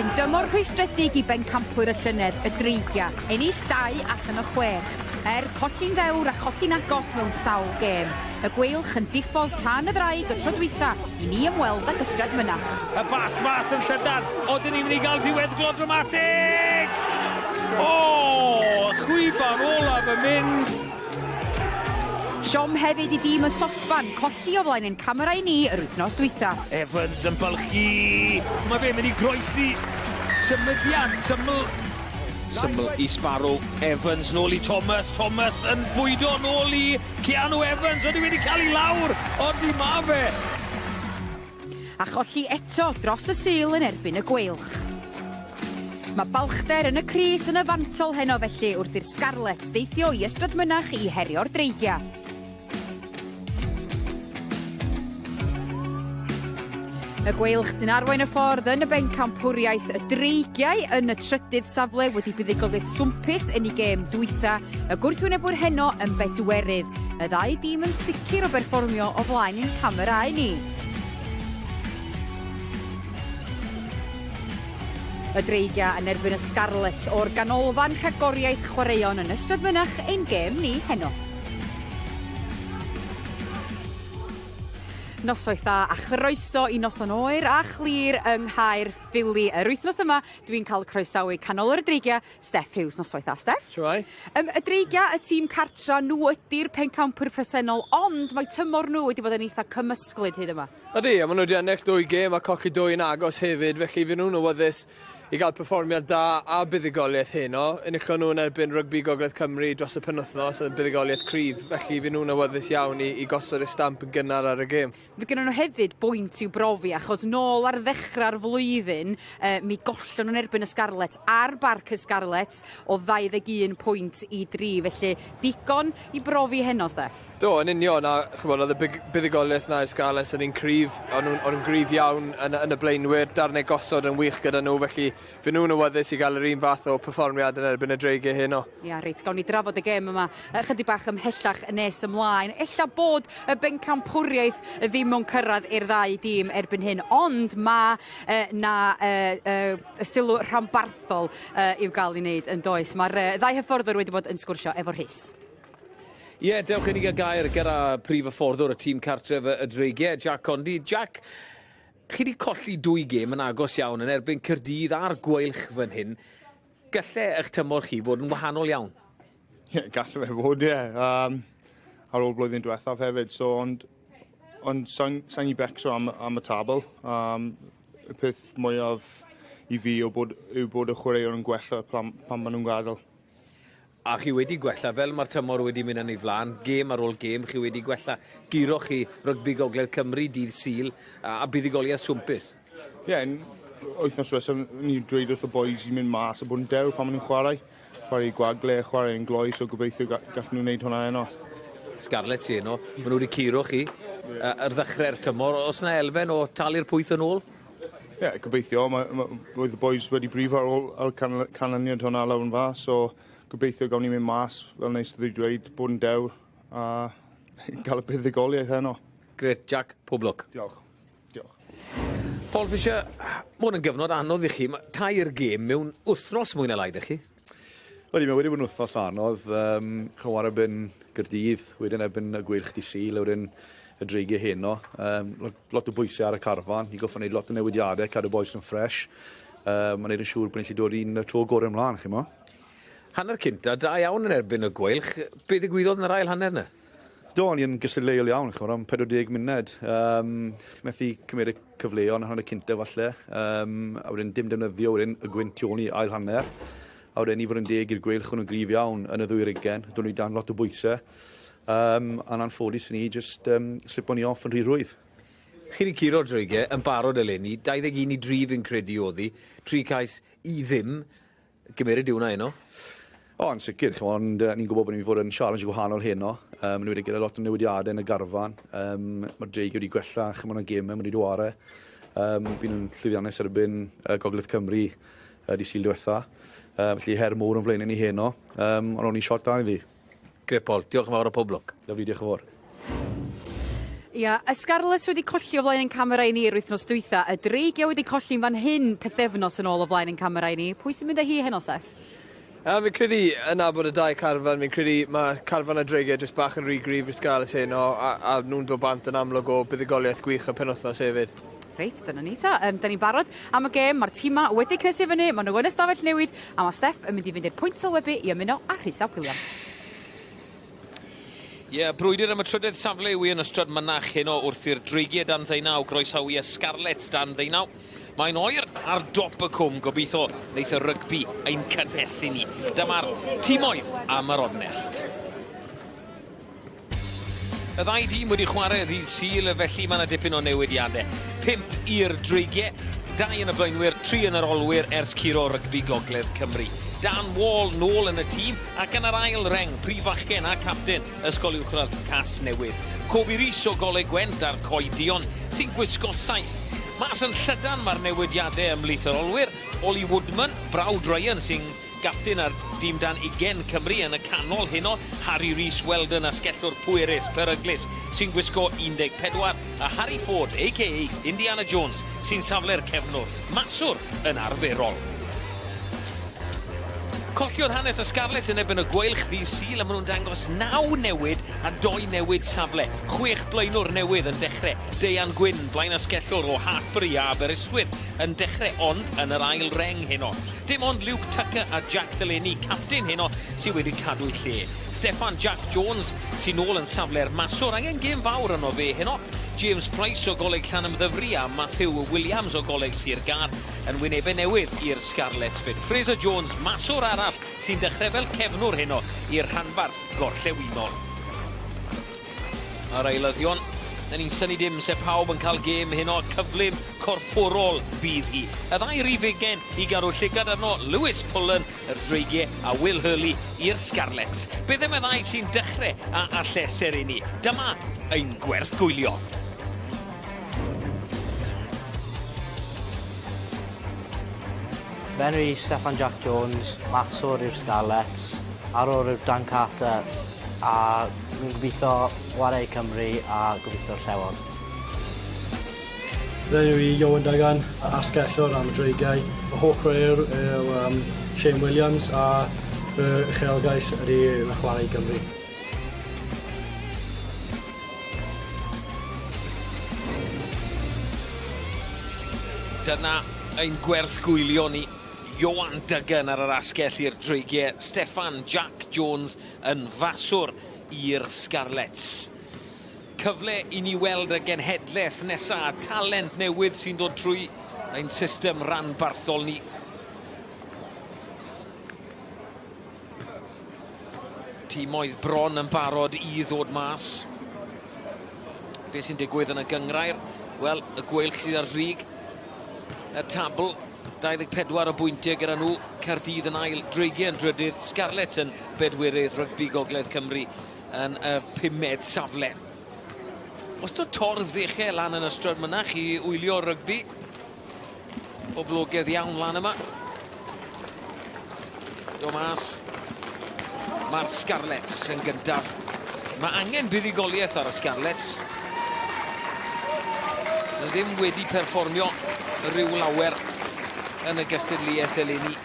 Erbyn dymor rhwystredig I bencampwr y llynedd, y Dreigiau, ennill 2 allan o 6. Colli'n ddewr a colli'n agos mewn sawl gêm. Y gweilch yn diffodd tan y ddraig y tro dwytha I ni ymweld ag ystrad mynach. Y bas mas yn Llydan, oedden ni'n mynd I gael diweddglo dramatig! O, chwiban olaf yn mynd. Siom hefyd I dîm y sosban, colli o flaen ein camera I ni yr wythnos dwytha. Evans yn bylchu, mae fe'n mynd I groesi, symudiad, syml I Sparrow, Evans nôl I Thomas yn bwydo nôl I Keanu Evans, oedd wedi cael I lawr, ond I ma fe. A cholli eto dros y sil yn erbyn y gweilch. Mae balchder yn y Cris yn y Rhanbarthol heno felly wrth i'r Scarlets deithio I ystod mynach I herio'r Dreigiau. Y gweilch sy'n arwain y ffordd yn y bencampwriaeth y Dreigiau yn y trydydd safle wedi buddigolyd swmpus yn I gêm dwytha. Y gwrthwynebwyr heno yn bedwerydd. Y ddau dîm yn sicr o berfformio o flaen ein camera I ni. Y Dreigiau yn erbyn y Scarlets o'r ganolfan rhagoriaeth chwaraeon yn ystod mynach ein gêm ni heno. Noswaith dda a chroeso I noson oer a chlir yng Nghaer Ffili. Yr wythnos yma, dwi'n cael croesawu canol yr Dreigiau, Steff Hughes. Noswaith dda, Steff. Siwai. Y Dreigiau, y tîm cartra, nhw ydy'r pencampwr presennol, ond mae tymor nhw wedi bod yn eitha cymysglyd hyd yma. Ydy, a maen nhw wedi ennill 2 gêm a colli 2 yn agos hefyd, felly fy nhw'n awyddus I gael perfformiad da a buddigoliaeth heno. Enillon nhw'n erbyn rygbi Gogledd Cymru dros y penwythnos a buddigoliaeth cryf, felly fy nhw'n awyddus iawn I gosod y stamp yn gynnar ar y gêm. Fe gynnon nhw hefyd bwynt i'w brofi, achos nôl ar ddechrau'r flwyddyn, mi gollon nhw'n erbyn y Scarlets a'r barc y Scarlets o 21 pwynt I 3, felly digon I brofi heno, Steff. Do, yn union, a chymod, oedd y buddigoliaeth na'r Scarlets yn un cryf, ond nhw'n gryf iawn yn y blaenwyr, darnau gosod yn wych gyda nhw, felly fy nhw'n awyddus I gael yr un fath o perfformiad yn erbyn y Dreigiau heno. Ia, reit, gawn ni drafod y gêm yma chydig bach ymhellach nes ymlaen. Ella bod y bencampwriaeth ddim yn cyrraedd i'r ddau dîm erbyn hyn, ond mae y sylw Rhanbarthol i'w gael I wneud yn does. Mae'r ddau hyfforddwr wedi bod yn sgwrsio efo Rhys. Ie, dewch I ni gael gair gyda prif hyfforddwr y tîm cartref y Dreigiau, Jack Condi. Jack, chi wedi colli 2 gêm yn agos iawn yn erbyn Caerdydd a'r gweilch fan hyn. Galle eich tymor chi fod yn wahanol iawn? Ie, galle fe fod, ie. Ar ôl blwyddyn diwethaf hefyd. So, ond sa'n I becso am y tabl. Y peth mwyaf I fi yw bod y chwaraewr yn gwella pan maen nhw'n gadael. A chi wedi gwella, fel mae'r tymor wedi mynd yn ei flaen, gêm ar ôl gêm, chi wedi gwella. Giro chi rygbi Gogledd Cymru, dydd Sul, a buddigoliaeth swmpus. Ie, wythnos diwethaf, ni dweud wrth y boys I mynd mas a bod yn dewr pan maen nhw'n chwarae. Chwarae gwagle, chwarae yn gloi, so gobeithio gallwn nhw'n wneud hwnna heno. Scarlets I heno, maen nhw wedi curo chi, ar ddechrau'r tymor. Os yna elfen o talu'r pwyth yn ôl? Ie, gobeithio, oedd y boys wedi brifo ar canlyniad hwnna lawr yn fa, so gobeithio gawn ni mynd mas, fel neis ydw I dweud, bod yn dewr a gael y buddigoliaeth heno. Gret, Jack, pob lwc. Diolch. Paul Fisher, mae'n yn gyfnod anodd I chi. Tair gêm mewn wythnos mwy na lai â chi? Wedi, mae wedi bod yn wythnos anodd. Chywar ebyn Gaerdydd, wedyn ebyn y gweilch di Sul, wedyn y Dreigiau heno. Lot o bwysau ar y carfan. Ni goffo wneud lot o newidiadau, cadw boes yn ffres. Mae'n neud yn siŵr bod ni'n dod i'n tro gorau ymlaen, chi mo? Hanner cynta, da iawn yn erbyn y gweilch. Be ddigwyddodd yn yr ail hanner yna? Do, ni'n gystadleuol iawn, chymod, am 40 munud. Methu cymryd y cyfleon hanner cynta falle. A wedyn dim defnyddio wedyn y gwynt tu ôl I ail hanner. A wedyn ni fod yn deg i'r gweilch hwnnw'n gryf iawn yn y 2 Do'n ni dan lot o bwysau. A'n anffodus ni just slipon ni off yn rhy rwydd. Chi wedi curo'r Dreigiau yn barod eleni, 21 I 3 fi'n credu oddi, 3 cais I ddim. Gymerid yw hwnna heno? O, yn sicr, ond ni'n gwybod bod ni'n fod yn challenge gwahanol heno. Maen nhw wedi gyda lot o newidiadau yn y garfan. Mae'r Dreigiau wedi gwella chymod y gemau, mae wedi dware. Bydd nhw'n llwyddiannus erbyn Gogledd Cymru di Sul diwetha. Felly her mowr yn flaen ni heno. Ond o'n i shot da I ddi. Gret, Paul. Diolch yn fawr o pob lwc. Lyfli, diolch yn fawr. Ia, y Scarlets wedi colli o flaen yn camera i ni yr wythnos dwytha. Y Dreigiau wedi colli fan hyn pethefnos yn ôl o flaen yn camera i ni. Pwy sy'n mynd â hi heno, Seth? Fi'n credu yn abod y dau carfan, fi'n credu mae carfan a Dreigiau jyst bach yn rhy grif i'r Scarlets heno, a nhw'n dod bant yn amlwg o buddugoliaeth gwych y penwythnos hefyd. Reit, dyna ni ta. Da ni'n barod am y gêm, mae'r tîma wedi cnesu fyny, maen nhw yn ystafell newid, a mae Steff yn mynd i fynd i'r pwynt sylwebu i ymuno a Rhys-Aw William. Brwydyr am y trydydd safle yw yn ystod mynach heno wrth i'r Dreigiau dan ddeunaw groesawu y Scarlets dan ddeunaw. Mae'n oer ar dop y cwm, gobeithio wneith y rygbi ein cynhesu ni. Dyma'r tîmoedd am yr onest. Y ddau dîm wedi chwarae ddydd Sul, felly mae yna dipyn o newidiadau. 5 i'r Dreigiau, 2 yn y blaenwyr, 3 yn yr olwyr ers curo rygbi Gogledd Cymru. Dan Wall nôl yn y tîm ac yn yr ail reng, prif fachgen a capten ysgol uwchradd Cas Newydd. Cobi Rhys o Goleg Gwent a'r coedion sy'n gwisgo saith. Mas yn llydan mae'r newidiadau ymhlith yr olwyr. Oli Woodman, Brawd Ryan sy'n gapten ar dîm dan 20 Cymru yn y canol heno. Harry Rhys Weldon a skellwr pwerus peryglus sy'n gwisgo 14. A Harry Ford, a.k.a. Indiana Jones, sy'n safle'r cefnwr. Maswr yn arferol. Colliodd hanes y Scarlets yn ebyn y gweilch ddydd Sul a maen nhw'n dangos 9 newid a 2 newid safle. 6 blaenwr newydd yn dechrau. Deian Gwyn, blaen asgellwr o Hartbury a Aberystwyth yn dechrau ond yn yr ail reng heno. Dim ond Luke Tucker a Jack Delaney, capten heno, sydd wedi cadw ei lle. Steffan Jack Jones sy'n ôl yn safle'r maswr, angen gêm fawr yno fe heno. James Price o Goleg Llanymddyfri a Matthew Williams o Goleg Sir Gar yn wynebau newydd i'r Scarlets fyd. Fraser Jones, maswr arall, sy'n dechrau fel cefnwr heno i'r Rhanbarthol gorllewinol. Ar eilyddion, ni'n syni dim sef pawb yn cael gêm heno, cyflym corfforol bydd hi. Y ddau rifegen i garw llygad arno, Lewis Pullen, yr Dreigiau, a Will Hurley i'r Scarlets. Bydd y ddau sy'n dechrau a alleser i ni. Dyma ein gwerth gwylio. Benri Steffan Jack Jones, maswr i'r Scarlets, arwr i'r Dan Carter, a gobeithio Warau Cymru a gobeithio'r llewod. Benri Iowan Dagan, asgellwr am y Dreigiau, y hochreuwr Shane Williams a y uchelgais ydy y Warau Cymru. Dyna ein gwerth gwylio ni. Iowan Dagan ar yr asgell i'r Dreigiau. Steffan Jack Jones yn faswr i'r Scarlets. Cyfle i ni weld y genhedlaeth nesaf. Talent newydd sy'n dod trwy ein system Rhanbarthol ni. Tîmoedd bron yn barod i ddod mas. Be sy'n digwydd yn y Cynghrair? Wel, y gweilch sydd ar frig. Y tabl, 24 o bwyntiau gyda nhw. Caerdydd yn ail, Dreigiau yn drydydd, Scarlets yn bedwyrydd, rygbi Gogledd Cymru yn y 5ed safle. Os to torf ddechau lan yn ystod mynach i wylio rygbi. Poblogaidd iawn lan yma. Do mas. Mae'r Scarlets yn gyntaf. Mae angen buddigoliaeth ar y Scarlets. Ddim wedi perfformio rhyw lawer yn y gystadleuaeth eleni.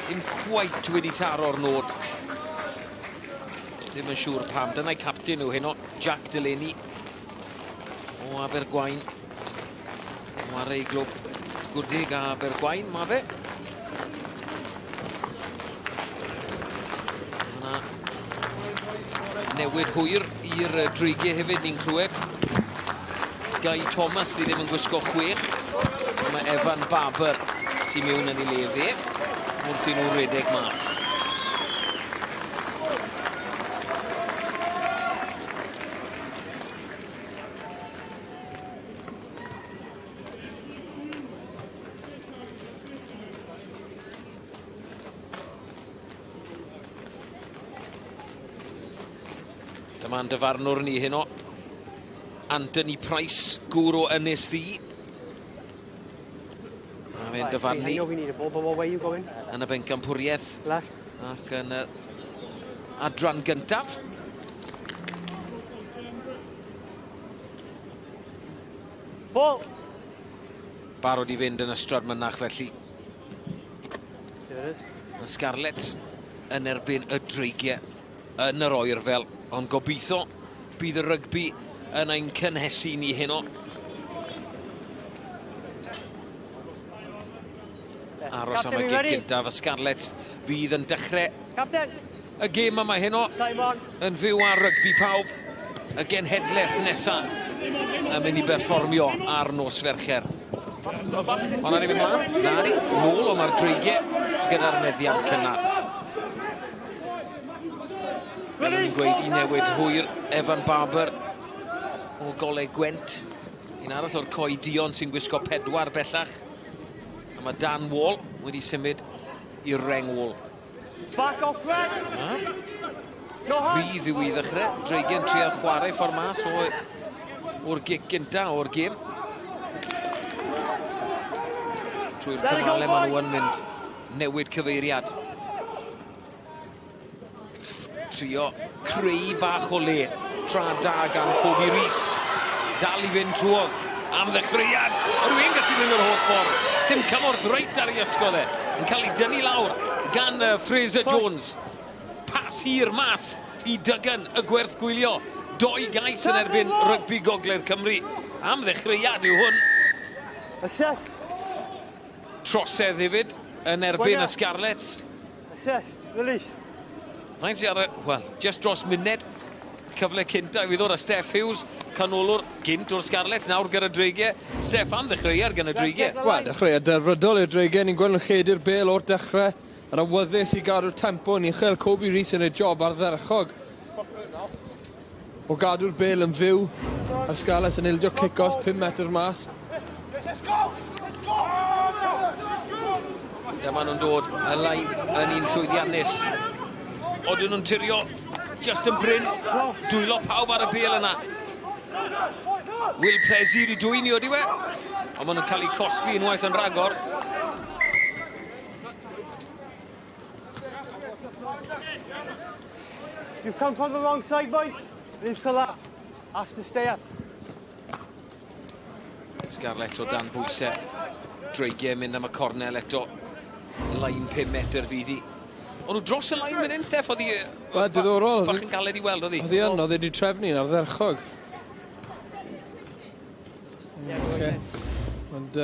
Ddim cweit wedi taro'r nod. Ddim yn siŵr pam. Dyna'i capten nhw heno, Jack Delaney o Abergwaun. Warau glwb Gwrdig a Abergwaun, ma fe. Yna newid hwyr i'r Dreigiau hefyd ni'n clywed. Guy Thomas sydd ddim yn gwisgo 6. Mae Evan Barber sy'n mewn yn ei le fe. Wrth i nhw redeg mas. Dyma'n dyfarnwr ni heno. Anthony Price, gŵr o Ynys Ddu. A fe'n dyfarnu yn y bencampwriaeth ac yn y adran gyntaf. Ball. Barod i fynd yn ystrad mynach felly. There it is. Y Scarlets yn erbyn y Dreigiau yn yr oer fel, ond gobeithio bydd y rygbi yn ein cynhesu ni heno. Aros am y gig gyntaf, y Scarlets bydd yn dechrau y gêm yma heno yn fyw ar rygbi pawb y genhedlaeth nesaf yn mynd i berfformio ar nos Fercher. Ond ar ei fynd mlaen, na ni, nôl o mae'r Dreigiau gyda'r meddiant cynnar. Fel o'n i'n gweud, i newid hwyr Evan Barber o golau Gwent. Un arall o'r coi Dion sy'n gwisgo 4 bellach. A mae Dan Wall wedi symud i'r Reng Wall. Back off, Red. Rydd yw i ddechrau. Dreigiau'n trio chwarae ffordd mas o'r gic gynta o'r gêm. Trwy'r cyfale maen nhw yn mynd newid cyfeiriad. Trio creu bach o le. Tra da gan Phoebe Rhys. Dal i fynd drwodd am ddechreuad. Rwy'n gallu mynd yr holl ffordd. Tim cymorth reit ar ei ysgol e. Yn cael ei dynnu lawr gan Fraser Jones. Pas hir mas i Duggan y gwerth gwylio. 2 gais yn erbyn rygbi Gogledd Cymru. Am ddechreuad yw hwn. Assist. Trosedd hefyd yn erbyn y Scarlets. Assist. Release. Faint sy'n wel, just dros muned. Cyfle cynta i ddod â Steph Hughes, canolwr gynt o'r Scarlets, nawr gyda Dreigiau. Steph am ddechreuad gan y Dreigiau. Wel, dechreuad derfrydol i'r Dreigiau. Ni'n gweld yn lledu'r bel o'r dechrau. Yn awyddus i gadw'r tempo. Ni'n chael Phoebe Rhys yn ei job ardderchog. O gadw'r bel yn fyw. A'r Scarlets yn ildio cicos 5 metr mas. Dyma nhw'n dod y lain yn un llwyddiannus. Oedden nhw'n tirio just yn bryn. Dwylo pawb ar y bel yna. Will Plesir i dwyni o diwe. Ond maen nhw'n cael eu cosbi unwaith yn ragor. You've come from the wrong side, boys. Leave to that. Has to stay up. Scarlett o dan bwysau. Dreigiau mynd am y cornel eto. Lain 5 metr fydd hi. O'n nhw dros y lain mynd un, Steff, oedd hi... Wel, diddorol. Bach yn galed i weld, oedd hi. Oedd hi yn, oedd hi wedi trefnu'n ardderchog. Ond...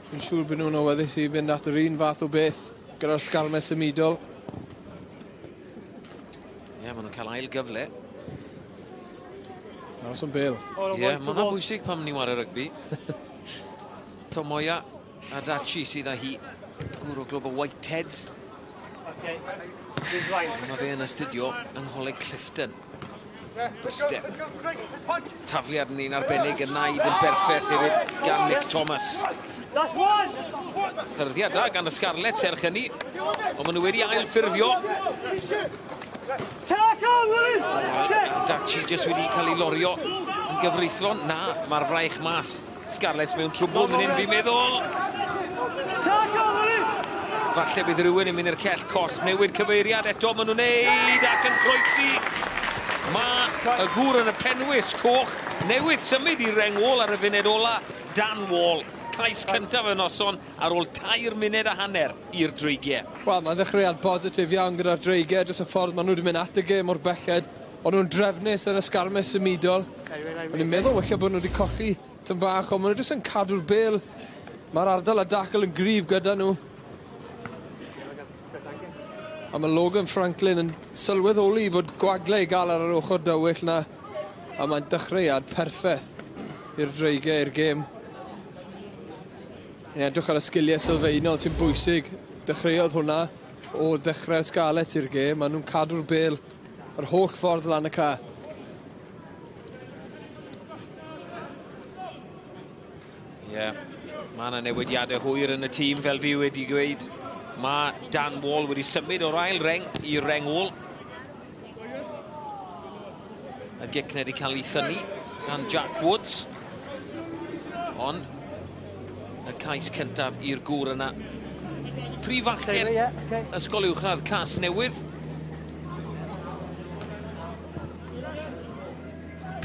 Fi'n siŵr bod nhw'n awyddus i fynd at yr un fath o beth gyda'r sgarmes ymidol. Ie, maen nhw'n cael ail gyfle. Aros yn bel. Ie, mae'n bwysig pam ni'n war y rygbi. Tomoya a Dachi sydd â hi. Gwr o glwb o Whiteheads. Mae fe yn astudio yng Ngholeg Clifton. Step. Tafliad ni'n arbennig yn naid yn berffaith hefyd gan Nick Thomas. Cyrdiad da gan y Scarlets erch hynny. Ond maen nhw wedi ail ffurfio. Dachi jyst wedi cael ei lorio yn gyfreithlon. Na, mae'r fraich mas. Scarlets mewn trwbl mynd un fi'n meddwl. Falle bydd rhywun yn mynd i'r cell cos. Newid cyfeiriad eto maen nhw'n neud ac yn croesi. Mae y gŵr yn y penwys coch newid symud i Reng Wall ar y funud ola. Dan Wall. Cais cyntaf y noson ar ôl 2 munud a hanner i'r Dreigiau. Wel, mae'n ddechreuad positif iawn gyda'r Dreigiau. Jyst y ffordd maen nhw wedi mynd at y gêm o'r belled. Ond nhw'n drefnus yn y sgarmes ymidol. O'n i'n meddwl weithio bod nhw wedi colli tyn bach, ond maen nhw jyst yn cadw'r bel. Mae'r ardal a dacl yn gryf gyda nhw. A mae Logan Franklin yn sylweddoli bod gwaglau i gael ar yr ochr dywyll na. A mae'n dechreuad perffaith i'r Dreigiau i'r gêm. Ie, edrych ar y sgiliau sylfaenol sy'n bwysig. Dechreuodd hwnna o dechrau'r Scarlets i'r gêm. Maen nhw'n cadw'r bel yr holl ffordd lan y ca. Ie, mae yna newidiadau hwyr yn y tîm fel fi wedi gweud. Mae Dan Wall wedi symud o'r ail reng i'r Reng Wall. Y gic wedi cael ei thynnu gan Jack Woods. Ond y cais cyntaf i'r gŵr yna. Prif fachgen ysgol uwchradd Cas Newydd.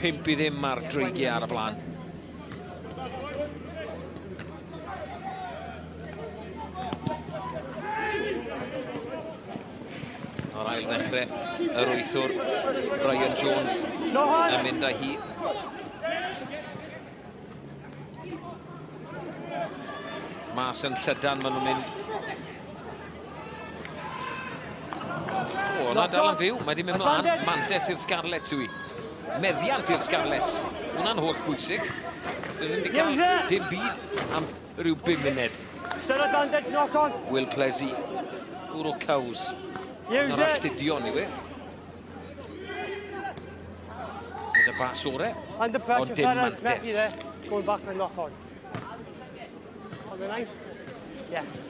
5 i ddim ar Dreigiau ar y blaen. dechrau yr wythwr Ryan Jones yn mynd â hi. Mas yn llydan maen nhw'n mynd. O, yna dal yn fyw. Mae wedi mynd mlaen. Mantes i'r Scarlets yw i. Meddiant i'r Scarlets. Hwna'n holl bwysig. Dyn nhw'n cael dim byd am rhyw 5 munud. Will Plessy. Gwr o caws. Na'r alltudion i we. Gyda bas ore. O dim Mantes. Going back for the knock-on. Wel,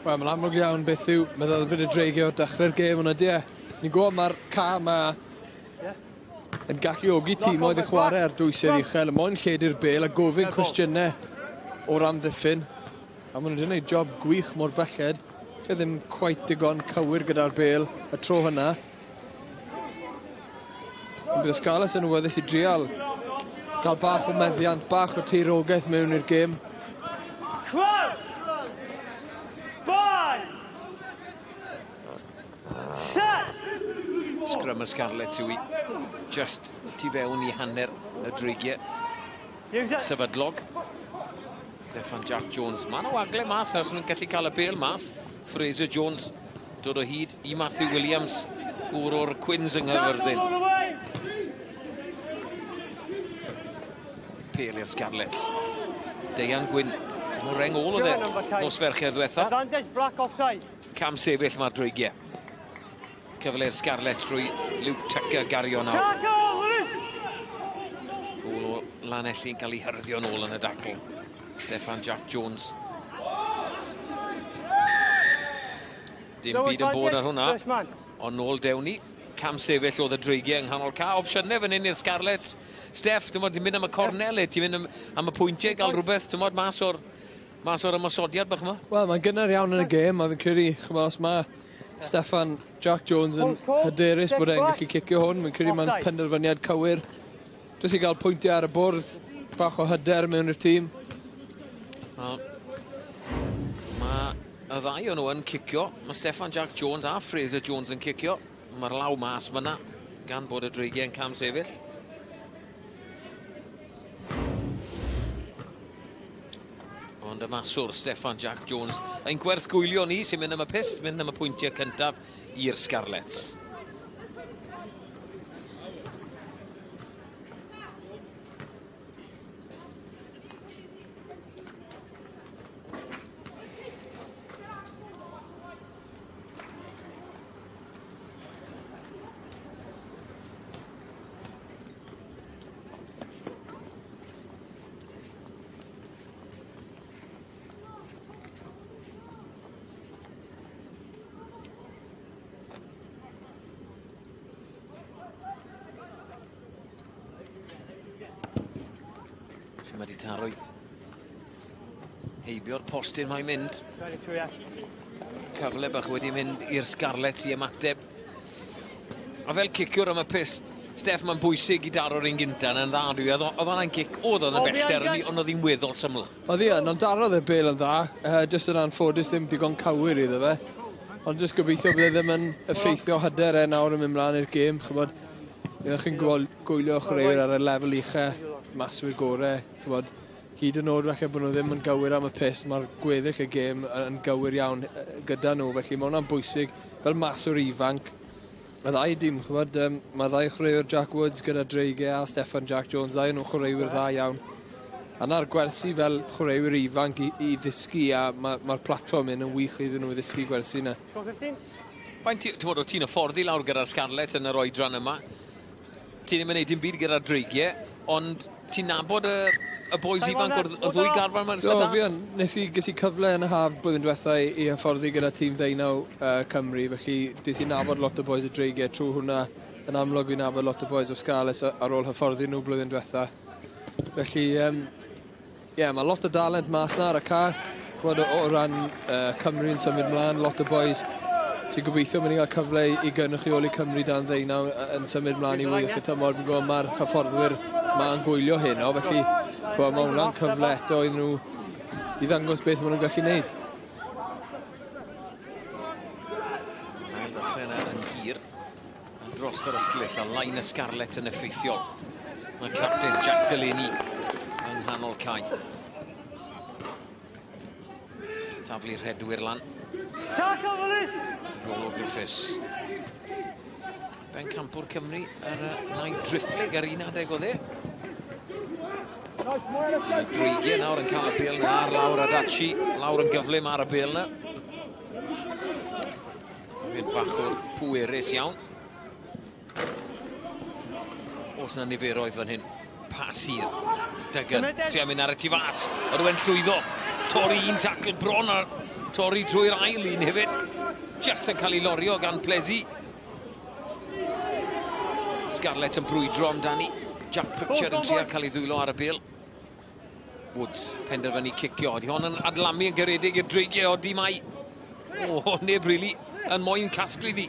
mae'n amlwg iawn beth yw meddwl byd y Dreigiau dechrau'r gêm hwnna, die. Ni'n gwybod mae'r ca yma yn galluogi tîm oedd i chwarae ar dwysau'r uchel, moyn lledu'r bel a gofyn cwestiynau o'r amddiffyn. A maen nhw wedi gwneud job gwych mor belled. Lle ddim cweit digon cywir gyda'r bel y tro hynna. Ond bydd y Scarlets yn wyddus i drial cael bach o meddiant, bach o teirogaeth mewn i'r gêm. Scrum y Scarlets yw i. Just tu fewn i hanner y Dreigiau. Sefydlog. Steffan Jack Jones. Mae nhw agle mas os nhw'n gallu cael y bel mas. Fraser Jones dod o hyd i Matthew Williams. Gwr o'r Quins yng Nghyfyrddin. Pel i'r Scarlets. Deian Gwyn. Mae'n reng ôl o dde. Nos fercher ddiwetha. Cam sefyll mae'r Dreigiau. Cyfle i'r Scarlets drwy Luke Tucker gario nawr. Gôl o Lanelli'n cael ei hyrddio nôl yn y dacl. Steffan Jack Jones. Dim byd yn bod ar hwnna. Ond nôl dewni. Cam sefyll oedd y Dreigiau yng nghanol ca. Opsiynau fan hyn i'r Scarlets. Steff, ti'n mynd am y cornel, ti'n mynd am y pwyntiau, gael rhywbeth, ti'n mas o'r ymosodiad bach yma? Wel, mae'n gynnar iawn yn y gêm, a fi'n credu, os mae Steffan Jack Jones yn hyderus bod e'n gallu cicio hwn. Mae'n credu mae'n penderfyniad cywir. Jyst i gael pwyntiau ar y bwrdd, bach o hyder mewn i'r tîm. Mae y ddau o'n nhw yn cicio. Mae Steffan Jack Jones a Fraser Jones yn cicio. Mae'r law mas fyna, gan bod y Dreigiau yn cam sefyll. Ond y maswr, Steffan Jack Jones. Ein gwerth gwylio ni sy'n mynd am y pist, mynd am y pwyntiau cyntaf i'r Scarlets. Mae wedi taro heibio'r postyn mae'n mynd. Cyfle bach wedi mynd i'r Scarlets i ymateb. A fel ciciwr am y pist, Steff, mae'n bwysig i daro'r un gynta yn dda. Oedd hwnna'n cic, oedd o'n y bellter, ond oedd hi'n weddol syml. Oedd ie, ond darodd y bel yn dda. Jyst yn anffodus ddim digon cywir iddo fe. Ond jyst gobeithio bydd ddim yn effeithio hyder nawr yn mynd mlaen i'r gêm. Chybod, ydych chi'n gwylio chwaraewyr ar y lefel uchel, maswyr gorau. Chybod, hyd yn oed felly bod nhw ddim yn gywir am y pist, mae'r gweddill y gêm yn gywir iawn gyda nhw. Felly mae hwnna'n bwysig fel maswr ifanc. Mae ddau dim, chybod, mae ddau chwaraewyr Jack Woods gyda Dreigiau a Steffan Jack Jones, ddau nhw chwaraewyr dda iawn. A na'r gwersi fel chwaraewyr ifanc i ddysgu, a mae'r platform yn wych iddyn nhw ddysgu gwersi yna. Ti'n afforddi lawr gyda'r Scarlets yn yr oedran yma. Ti'n ddim yn gwneud dim byd gyda'r Dreigiau, ond ti'n nabod y boes ifanc o'r ddwy garfan yma'n ystod da? Do, fi yn. Nes i cyfle yn y haf blwyddyn diwetha i hyfforddi gyda tîm Dreigiau Cymru, felly des i nabod lot o boes y Dreigiau trwy hwnna. Yn amlwg fi'n nabod lot o boes o Scarlets ar ôl hyfforddi nhw blwyddyn diwetha. Felly, mae lot o dalent mas na ar y car. O ran Cymru'n symud mlaen, lot o boes. Dwi'n gobeithio mynd i gael cyfle i gynrychioli Cymru dan Dreigiau yn symud mlaen i wych y tymor. Fi'n gwybod mae'r hyfforddwyr ma'n gwylio hyn o, felly mae hwnna'n cyfle eto iddyn nhw i ddangos beth maen nhw'n gallu gwneud. Ail ddechrau yna yn hir. dros yr ystlys, a lain y Scarlets yn effeithiol. Mae captain Jack Delaney yng nghanol cae. Taflu rhedwyr lan. Rolo Griffiths. Ben campwr Cymru ar y nain drifflig ar un adeg o dde. Mae Dreigiau nawr yn cael y bêl na ar lawr a Daci. Lawr yn gyflym ar y bêl na. Fydd bachwr pwerus iawn. Os yna niferoedd fan hyn. Pas hir. Dygan. Ti'n mynd ar y tu fas. Rwy'n llwyddo. Torri un tacl bron a torri drwy'r ail un hefyd. Just yn cael ei lorio gan Plesi. Scarlets yn brwydro amdani. Jack Pritchard yn trio cael ei ddwylo ar y bêl. Woods penderfynu cicio. Di hon yn adlamu yn garedig i'r Dreigiau o di mai. O, neb rili yn moyn casglu di.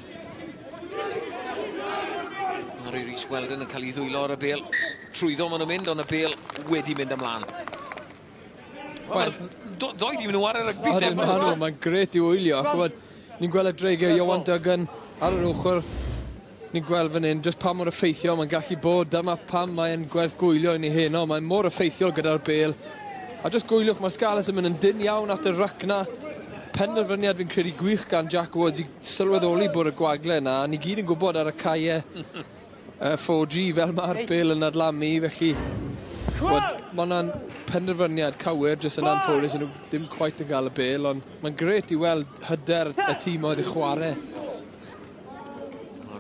Mary Rhys Weldon yn cael ei ddwylo ar y bêl. Trwyddo maen nhw'n mynd, ond y bêl wedi mynd ymlaen. Ddoi di mynd nhw ar y rygbi, Steffan. Mae'n gret i wylio. Ni'n gweld y Dreigiau, Iowan Duggan ar yr ochr. Ni'n gweld fan hyn, jyst pa mor effeithiol mae'n gallu bod. Dyma pam mae'n gwerth gwylio i ni heno. Mae'n mor effeithiol gyda'r bêl. A jyst gwyliwch, mae Scarlets yn mynd yn dyn iawn at y ryc na. Penderfyniad fi'n credu gwych gan Jack Woods i sylweddoli bod y gwagle yna. Ni gyd yn gwybod ar y caeau 4G fel mae'r bêl yn adlamu, felly mae hwnna'n penderfyniad cywir, jyst yn anffodus yn nhw ddim cweit yn cael y bêl, ond mae'n gret i weld hyder y tîm oedd i chwarae.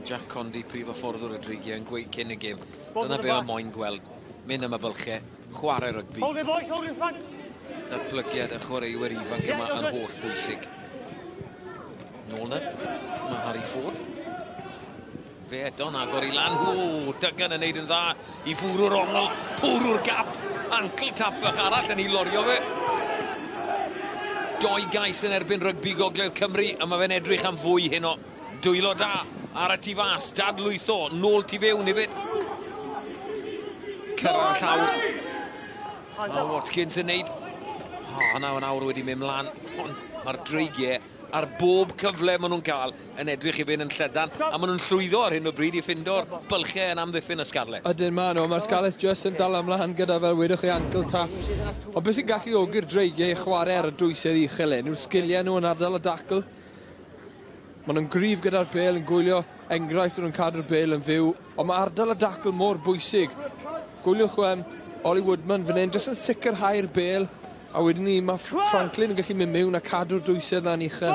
Jack Condi, prif o fforddwr y Dreigiau yn gweud cyn y gym. Dyna be mae moyn gweld. Mynd am y bylchau, chwarae rygbi. Datblygiad y chwaraewyr ifanc yma yn holl bwysig. Nôl na, mae Harry Ford. Fe eto'n agor i lan. O, Duggan yn neud yn dda i fwrw'r ongl, bwrw'r gap. Ankle tap bach arall yn ei lorio fe. Doi gais yn erbyn rygbi Gogledd Cymru, a mae fe'n edrych am fwy heno. Dwylo da ar y tu fas, dadlwytho, nôl tu fewn hefyd. Cyrra'r llawr. A Watkins yn neud. O, nawr wedi mynd mlaen, ond mae'r Dreigiau ar bob cyfle maen nhw'n cael yn edrych i fynd yn llydan, a maen nhw'n llwyddo ar hyn o bryd i ffindo'r bylchau yn amddiffyn y Scarlets. Ydyn maen nhw, mae'r Scarlets just yn dal ymlaen gyda fel wedwch chi ankle taps. Ond beth sy'n gallu ogi'r Dreigiau i chwarae ar y dwysedd uchel hyn, yw'r sgiliau nhw yn ardal y dacl. Maen nhw'n gryf gyda'r bêl yn gwylio enghraifft nhw'n cadw'r bêl yn fyw, ond mae ardal y dacl mor bwysig. Gwyliwch Ollie Woodman fan hyn, jyst yn sicrhau'r bêl, a wedyn ni mae Franklin yn gallu mynd mewn a cadw'r dwysedd na'n uchel.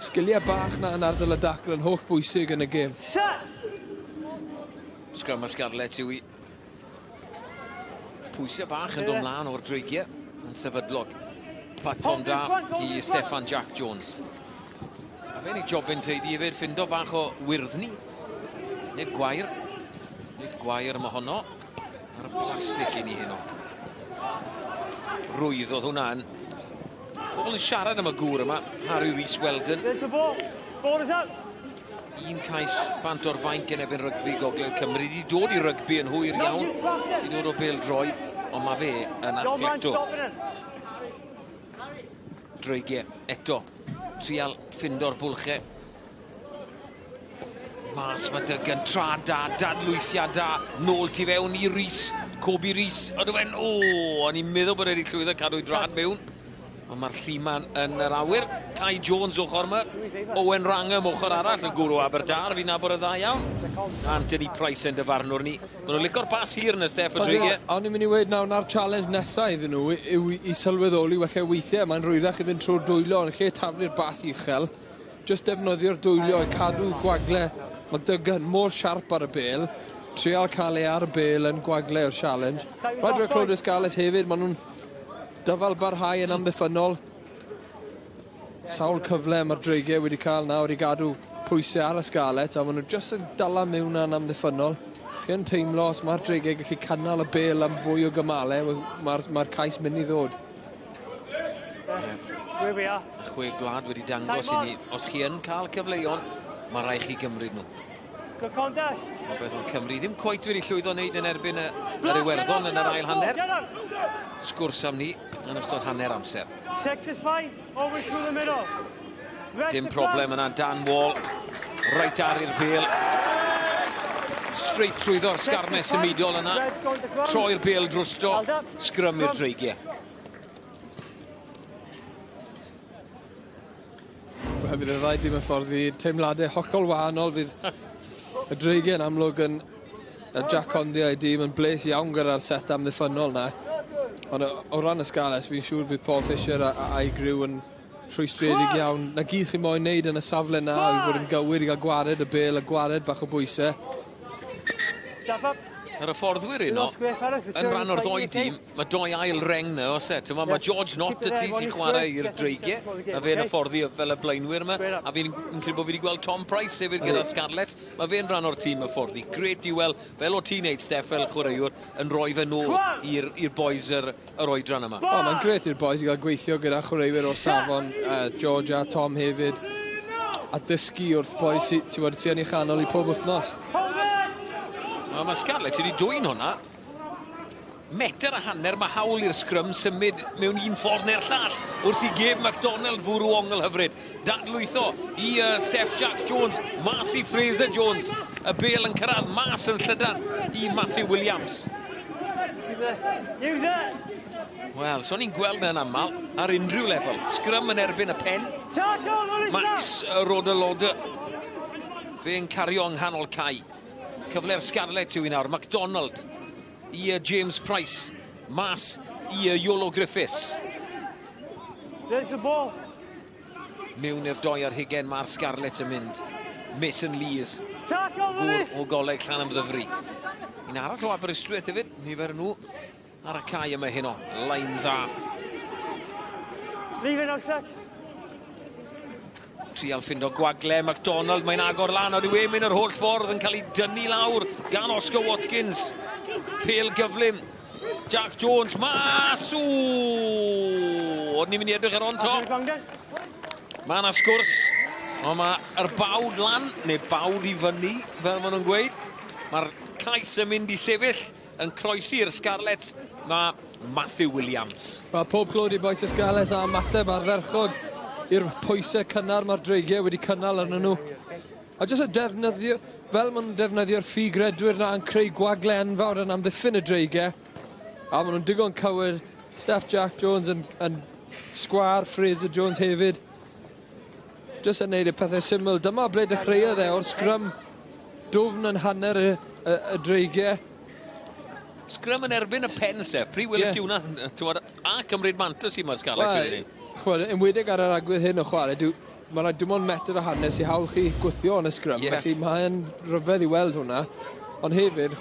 Sgiliau bach na yn ardal y dacl yn holl bwysig yn y gêm. Sgrym y Scarlets yw i. Pwysau bach yn dod mlaen o'r Dreigiau yn sefydlog. Platform da i Steffan Jack Jones. A fe'n ei jobyn teidi hefyd, ffindo bach o wyrddni. Nid gwair. Nid gwair yma honno. Ar y plastig i ni heno. Rwydd oedd hwnna'n. Pobl yn siarad am y gŵr yma. Harry Rhys Weldon. Un cais bant o'r fainc yn ebyn rygbi Gogledd Cymru. Di dod i rygbi yn hwyr iawn. Di dod o bêl droed. Ond mae fe yn athleto. Dreigiau eto. Trial ffindo'r bwlchau. Mas mae Duggan, tra da, dadlwythiad da, nôl tu fewn i Rhys, Cobi Rhys, a dwi'n o'n i'n meddwl bod wedi llwyddo cadw i drad mewn. Ond mae'r lliman yn yr awyr, Kai Jones ochr yma, Owen Wrangham ochr arall, y gwrw Aberdâr, fi'n nabod y dda iawn. Anthony Price yn dyfarnwr ni. Maen nhw'n licor bas hir yn y Steff o Dreigiau. O'n i'n mynd i weid nawr challenge nesaf iddyn nhw yw i sylweddoli weithio weithiau. Mae'n rwyddach i fynd trwy'r dwylio, ond lle taflu'r bas uchel, just defnyddio'r dwylio i cadw gwagle. Mae Duggan mor siarp ar y bêl, trial cael ei ar y bêl yn gwagle o'r challenge. Rhaid fe clywed y Scarlets hefyd, maen nhw'n dyfal barhau yn amddiffynol. Sawl cyfle mae'r Dreigiau wedi cael nawr i gadw pwysau ar y Scarlets, a maen nhw jyst yn dala mewn yn amddiffynol. Chi yn teimlo os mae'r Dreigiau gallu cynnal y bêl am fwy o gymalau, mae'r cais mynd i ddod. Chwe gwlad wedi dangos i ni, os chi yn cael cyfleuon, mae rai chi gymryd nhw. Mae beth o'n Cymru ddim coet wedi llwyddo wneud yn erbyn yr Iwerddon yn yr ail hanner. Sgwrs am ni yn ystod hanner amser. Dim problem yna, Dan Wall, reit ar i'r bêl. straight trwyddo'r sgarmes symudol yna. Troi'r bêl drwsto, sgrym i'r Dreigiau. Fydd y ddau dim yn ffordd i teimladau hollol wahanol. Fydd y Dreigiau yn amlwg yn Jack Condi a'i dîm yn bles iawn gyda'r set amddiffynol na. Ond o ran y Scarlets, fi'n siŵr bydd Paul Fisher a'i griw yn rhwystredig iawn. Na gyd chi moyn neud yn y safle na i fod yn gywir i gael gwared y bêl, a gwared bach o bwysau. Yr hyfforddwyr uno, yn rhan o'r ddoi dîm, mae doi ail reng na os e. Mae George Nott y ti sy'n chwarae i'r Dreigiau. Mae fe'n hyfforddi fel y blaenwyr yma. A fi'n credu bod fi wedi gweld Tom Price hefyd gyda Scarlets. Mae fe'n rhan o'r tîm hyfforddi. Gret i weld, fel o ti'n neud, Steff, fel chwaraewr, yn rhoi fe nôl i'r boys yr oedran yma. Mae'n gret i'r boys i gael gweithio gyda chwaraewyr o safon, George a Tom hefyd. A dysgu wrth boys sy'n ei chanol i pob wythnos. Mae Scarlets wedi dwy'n hwnna. Metr a hanner, mae hawl i'r sgrym symud mewn un ffordd neu'r llall wrth i Gabe MacDonald fwrw ongl hyfryd. Dadlwytho i Steph Jack Jones, mas i Fraser Jones. Y bêl yn cyrraedd mas yn llydan i Matthew Williams. Wel, so ni'n gweld yn aml ar unrhyw lefel. Sgrym yn erbyn y pen. Max Rodolode. Fe'n cario yng nghanol cae. Cyfle'r Scarlets yw un awr. MacDonald i James Price. Mas i Iolo Griffiths. Mewn i'r doi ar hugen mae'r Scarlets yn mynd. Mason Lees. O goleg llan ymddyfru. Un arall o Aberystwyth hefyd. Nifer nhw ar y cae yma heno. Lain dda. Trial ffindo gwagle MacDonald, mae'n agor lan, a dyw e mynd yr holl ffordd yn cael ei dynnu lawr gan Oscar Watkins. Pêl gyflym. Jack Jones, mas! Oed ni'n mynd i edrych ar on top. Mae yna sgwrs. Ond mae'r bawd lan, neu bawd i fyny, fel maen nhw'n gweud. Mae'r cais yn mynd i sefyll yn croesi'r Scarlets. Mae Matthew Williams. Mae pob clod i boes y Scarlets a mateb ardderchog i'r pwysau cynnar mae'r Dreigiau wedi cynnal arnyn nhw. A jyst y defnyddio, fel maen nhw'n defnyddio'r ffugredwyr na yn creu gwagle enfawr yn amddiffyn y Dreigiau. A maen nhw'n digon cywir. Steph Jack Jones yn sgwar, Fraser Jones hefyd. Jyst yn neud y pethau syml. Dyma ble dechreuodd o'r sgrym dwfn yn hanner y Dreigiau. Sgrym yn erbyn y pen, Sef. Pri Willis Diwna, a cymryd mantas i mae'r Scarlets. Yn wedig ar yr agwedd hyn o chwarae, mae'n rhaid dim ond metr o hanes i hawl chi gwythio yn y sgrym, felly mae'n rhyfedd i weld hwnna. Ond hefyd,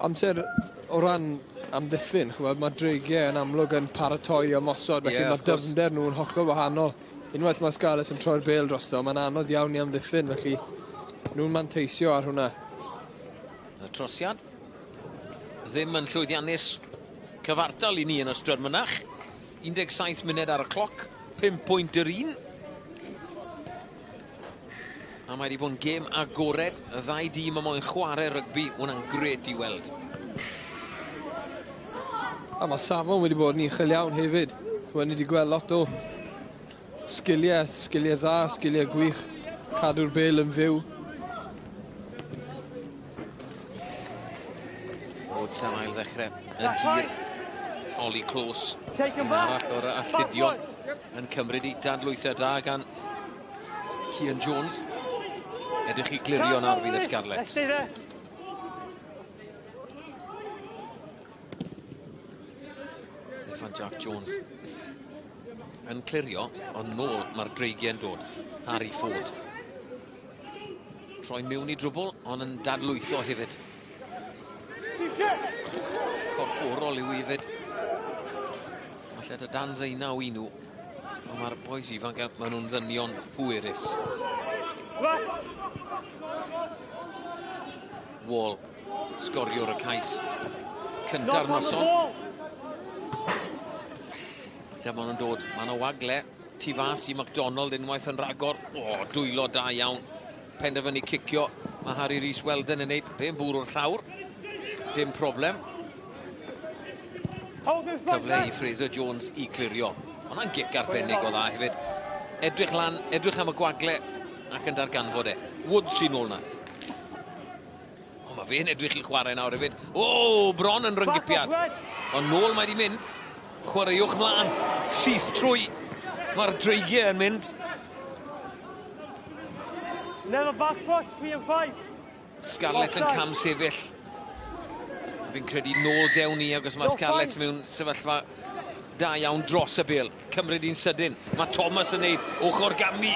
amser o ran amddiffyn, mae Dreigiau yn amlwg yn paratoi o mosod, felly mae dyfnder nhw'n hollol wahanol. Unwaith mae Scarlets yn troi'r bêl drosto, mae'n anodd iawn i amddiffyn, felly nhw'n manteisio ar hwnna. Y trosiad ddim yn llwyddiannus cyfartal i ni yn y strydmynach. 17 munud ar y cloc, 5 pwynt yr un. A mae wedi bod yn gêm agored. Y ddau dîm yma'n chwarae rygbi, hwnna'n gret i weld. A mae safon wedi bod yn uchel iawn hefyd. Wedi wedi gweld lot o sgiliau dda, sgiliau gwych, cadw'r bêl yn fyw. Bod sa'n ail ddechrau yn hir. Oli Close. Un arall o'r alltudion yn cymryd i dadlwytho da gan Cian Jones. Edrych i glirio'n arfydd y Scarlets. Stefan Jack Jones yn clirio, ond nôl mae'r Dreigiau yn dod. Harry Ford. Troi mewn i drwbl, ond yn dadlwytho hefyd. Corfforol yw hefyd. Falle dy dan ddeunaw i nhw. Ond mae'r boes ifanc, maen nhw'n ddynion pwerus. Wall, sgoriwr y cais. Cynta'r noson. Dyma nhw'n dod. Mae yna wagle. Tu fas i MacDonald unwaith yn ragor. Dwylo da iawn. Penderfynu cicio. Mae Harry Rhys Weldon yn neud. Fe'n bwrw'r llawr. Dim problem. Cyfle i Fraser Jones i clirio. Hwna'n gic arbennig o dda hefyd. Edrych lan, edrych am y gwagle ac yn darganfod e. Wood sy'n ôl na. O, mae Mae fe'n edrych i chwarae nawr hefyd. O, bron yn ryngipiad. Ond nôl mae di mynd. Chwaraewch mlaen. Syth trwy. Mae'r Dreigiau yn mynd. Never back foot, 3 and 5. Scarlets yn cam sefyll. Fi'n credu nôl dewn ni, agos mae Scarlets mewn sefyllfa da iawn dros y bêl. Cymryd i'n sydyn. Mae Thomas yn neud ochr gammi.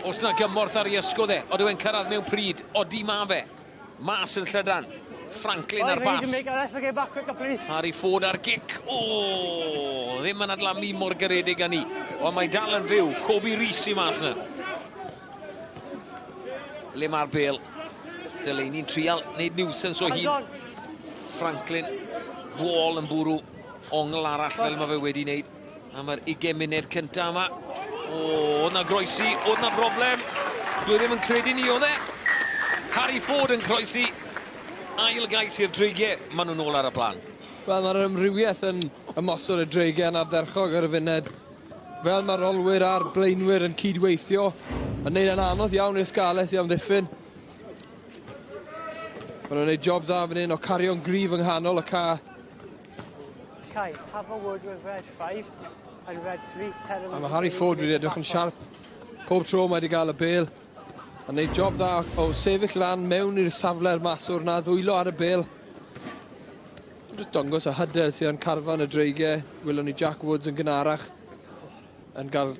Os na gymorth ar ei ysgod e, oedden nhw'n cyrraedd mewn pryd, odi ma fe. Mas yn llydan. Franklin ar bas. Harry Ford ar gic. O, ddim yn adlamu mor garedig â ni. Ond mae dal yn fyw. Kobe Rees i mas yna. Le mae'r bêl. Delaney'n trial wneud nuisance o hyn. Franklin, Wall yn bwrw ongl arall fel mae fe wedi wneud. A mae'r 20 munud cyntaf yma. O, oedd na groesi, oedd na broblem. Dwi ddim yn credu ni oedd e. Harry Ford yn croesi. Ail gais i'r Dreigiau. Maen nhw'n ôl ar y blaen. Wel, mae'r ymrywiaeth yn ymosod y Dreigiau yn ardderchog ar y funed. Fel mae'r olwyr a'r blaenwyr yn cydweithio. Yn neud yn anodd iawn i'r Scarlets i amddiffyn. Maen nhw'n neud job dda fan hyn o cario'n grif yng nghanol y ca. Okay, have a word with red 5 and red 3. A mae Harry Ford wedi edrych yn siarp. Pob tro mae wedi cael y bêl. A neud job dda o sefyll lan mewn i'r safle'r maswr na ddwylo ar y bêl. Just dangos y hyder sydd yn carfan y Dreigiau. Wylwn ni Jack Woods yn gynharach. Yn cael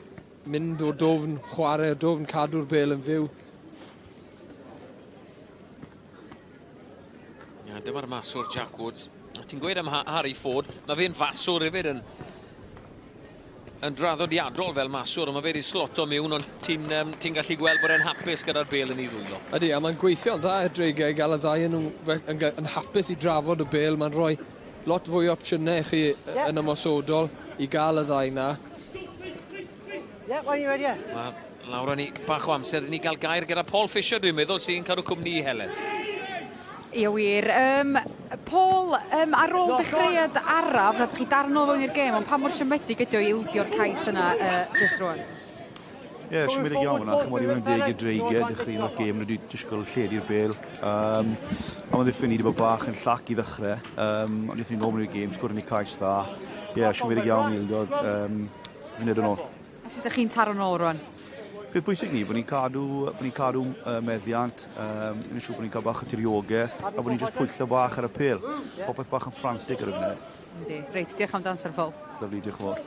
mynd o dofn chwarae, o dofn cadw'r bêl yn fyw. Ia, dyma'r maswr Jack Woods. Ti'n gweud am Harry Ford, mae fe'n faswr hefyd yn draddodiadol fel maswr, ond mae fe wedi sloto mewn, ond ti'n gallu gweld bod e'n hapus gyda'r bêl yn ei ddwylo. Ydy, a mae'n gweithio'n dda i'r Dreigiau i gael y ddau yn hapus i drafod y bêl. Mae'n rhoi lot fwy o opsiynau i chi yn ymosodol i gael y ddau na. Mae lawr ni bach o amser i ni gael gair gyda Paul Fisher, dwi'n meddwl, sy'n cadw cwmni i Helen. Ie wir. Paul, ar ôl dechreuad araf, nath chi darno fewn i'r gêm, ond pa mor siomedig ydi o i ildio'r cais yna just rwan? Ie, siomedig iawn yna. Chymod i fod yn deg i'r Dreigiau, dechreuo'r gêm, wedi disgwyl lled i'r bêl. A mae'n ddiffyn i wedi bod bach yn llac i ddechrau. Ond wnaethon ni'n gofyn i'r gêm, sgwrdd ni cais dda. Ie, siomedig iawn i ildio'r munud yn ôl. A sut ydych chi'n taro nôl rwan? Beth bwysig ni, bod ni'n cadw meddiant, ni'n siŵr bod ni'n cael bach o tiriogaeth, a bod ni'n just pwyllo bach ar y pêl. Popeth bach yn ffrantig ar y funud. Yndi, reit, diolch am danser, Paul. Lyfli, diolch yn fawr.